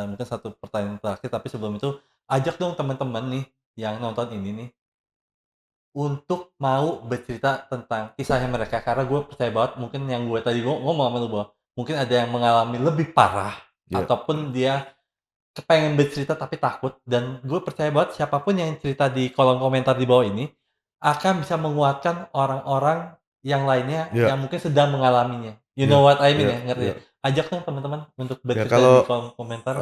mungkin satu pertanyaan terakhir, tapi sebelum itu, ajak dong teman-teman nih, yang nonton ini nih, untuk mau bercerita tentang kisahnya mereka. Karena gue percaya banget mungkin yang gue tadi ngomong sama lu bahwa, mungkin ada yang mengalami lebih parah, Ya, ataupun dia kepengen bercerita tapi takut, dan gue percaya banget siapapun yang cerita di kolom komentar di bawah ini, akan bisa menguatkan orang-orang yang lainnya ya, yang mungkin sedang mengalaminya. You ya, know what I mean ya, ya, ngerti ya. ya? Ajak dong teman-teman untuk Ya bercerita di kalau, kolom komentar.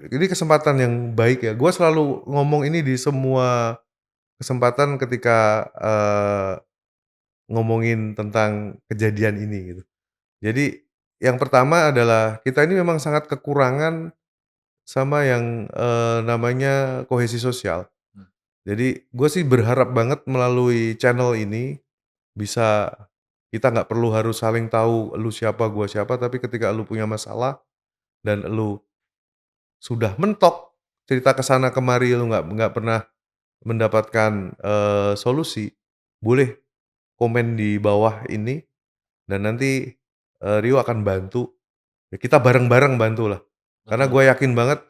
ini kesempatan yang baik ya, gua selalu ngomong ini di semua kesempatan ketika, ngomongin tentang kejadian ini gitu. Jadi yang pertama adalah kita ini memang sangat kekurangan sama yang, namanya kohesi sosial. Mmm, Jadi gue sih berharap banget melalui channel ini bisa kita nggak perlu harus saling tahu lu siapa, gua siapa, tapi ketika lu punya masalah dan lu sudah mentok cerita ke sana kemari lu nggak pernah mendapatkan, solusi, boleh komen di bawah ini dan nanti, Rio akan bantu, ya kita bareng-bareng bantulah. Karena betul. gue yakin banget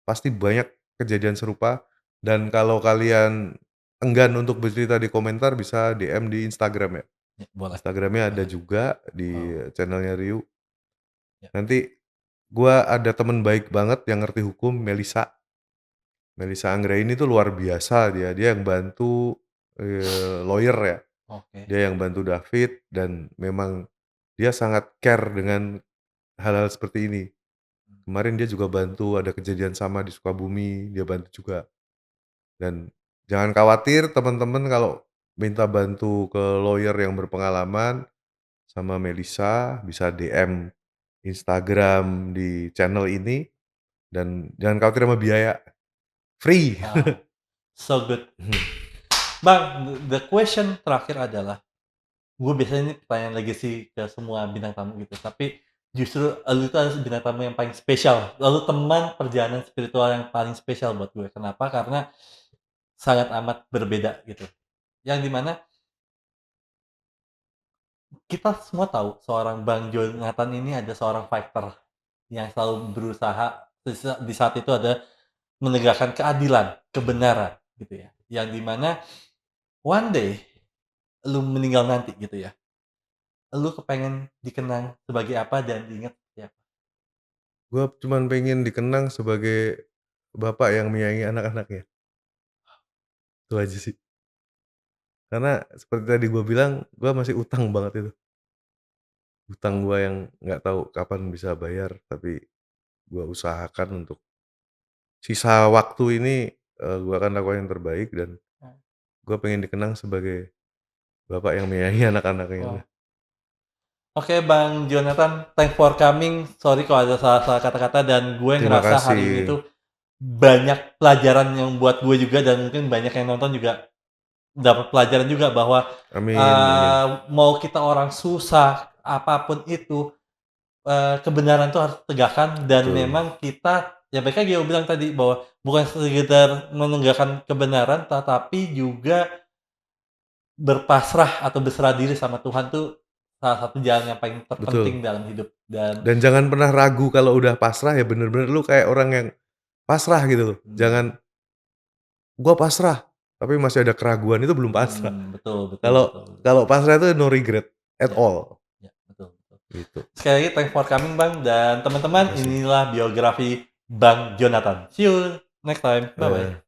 pasti banyak kejadian serupa dan kalau kalian enggan untuk bercerita di komentar bisa DM di Instagram ya. Ya, boleh Instagram-nya ada boleh. juga di Wow, channel-nya Rio. ya. Nanti gua ada temen baik banget yang ngerti hukum, Melisa. Melisa Anggraini tuh luar biasa dia, dia yang bantu, lawyer ya. Oke. Dia yang bantu David dan memang dia sangat care dengan hal-hal seperti ini. Mmm, Kemarin dia juga bantu ada kejadian sama di Sukabumi, dia bantu juga. Dan jangan khawatir teman-teman kalau minta bantu ke lawyer yang berpengalaman sama Melissa, bisa DM Instagram di channel ini, dan jangan khawatir sama biaya, free. Wow, so good. Bang, the question terakhir adalah, gue biasanya ini pertanyaan legacy ke semua bintang tamu gitu, tapi justru lu itu adalah bintang tamu yang paling spesial, lalu teman perjalanan spiritual yang paling spesial buat gue. Kenapa? Karena sangat amat berbeda gitu. Yang dimana kita semua tahu seorang Bang Jonathan ini ada seorang fighter yang selalu berusaha di saat itu ada menegakkan keadilan, kebenaran gitu ya. Yang dimana one day lu meninggal nanti gitu ya. Lu kepengen dikenang sebagai apa dan diingat seperti apa? Gua cuman pengen dikenang sebagai bapak yang menyayangi anak-anaknya, itu aja sih. Karena seperti tadi gua bilang, gua masih utang banget itu. Utang gua yang nggak tahu kapan bisa bayar, tapi gua usahakan untuk sisa waktu ini, gua akan lakukan yang terbaik, dan gua pengen dikenang sebagai bapak yang menyayangi anak-anaknya Wah. udah. Oke Bang Jonathan, thanks for coming. Sorry kalau ada salah-salah kata-kata dan gue Terima ngerasa hari ini kasih. tuh banyak pelajaran yang buat gue juga dan mungkin banyak yang nonton juga dapat pelajaran juga bahwa, Amin amin. mau kita orang susah, apapun itu, kebenaran tuh harus tegakkan dan Betul memang kita ya baik lagi yang bilang tadi bahwa bukan sekedar menegakkan kebenaran, tetapi juga berpasrah atau berserah diri sama Tuhan tuh salah satu jalan yang paling terpenting betul. dalam hidup dan Dan jangan pernah ragu kalau udah pasrah, ya bener-bener lu kayak orang yang pasrah gitu loh. mmm, Jangan, "Gua pasrah," tapi masih ada keraguan, itu belum pasrah. betul betul Kalau betul betul. kalau pasrah itu no regret at Ya all, ya, betul betul. gitu. Sekali lagi thanks for coming Bang, dan Terima teman-teman kasih. inilah biografi Bang Jonathan. See you next time, bye-bye.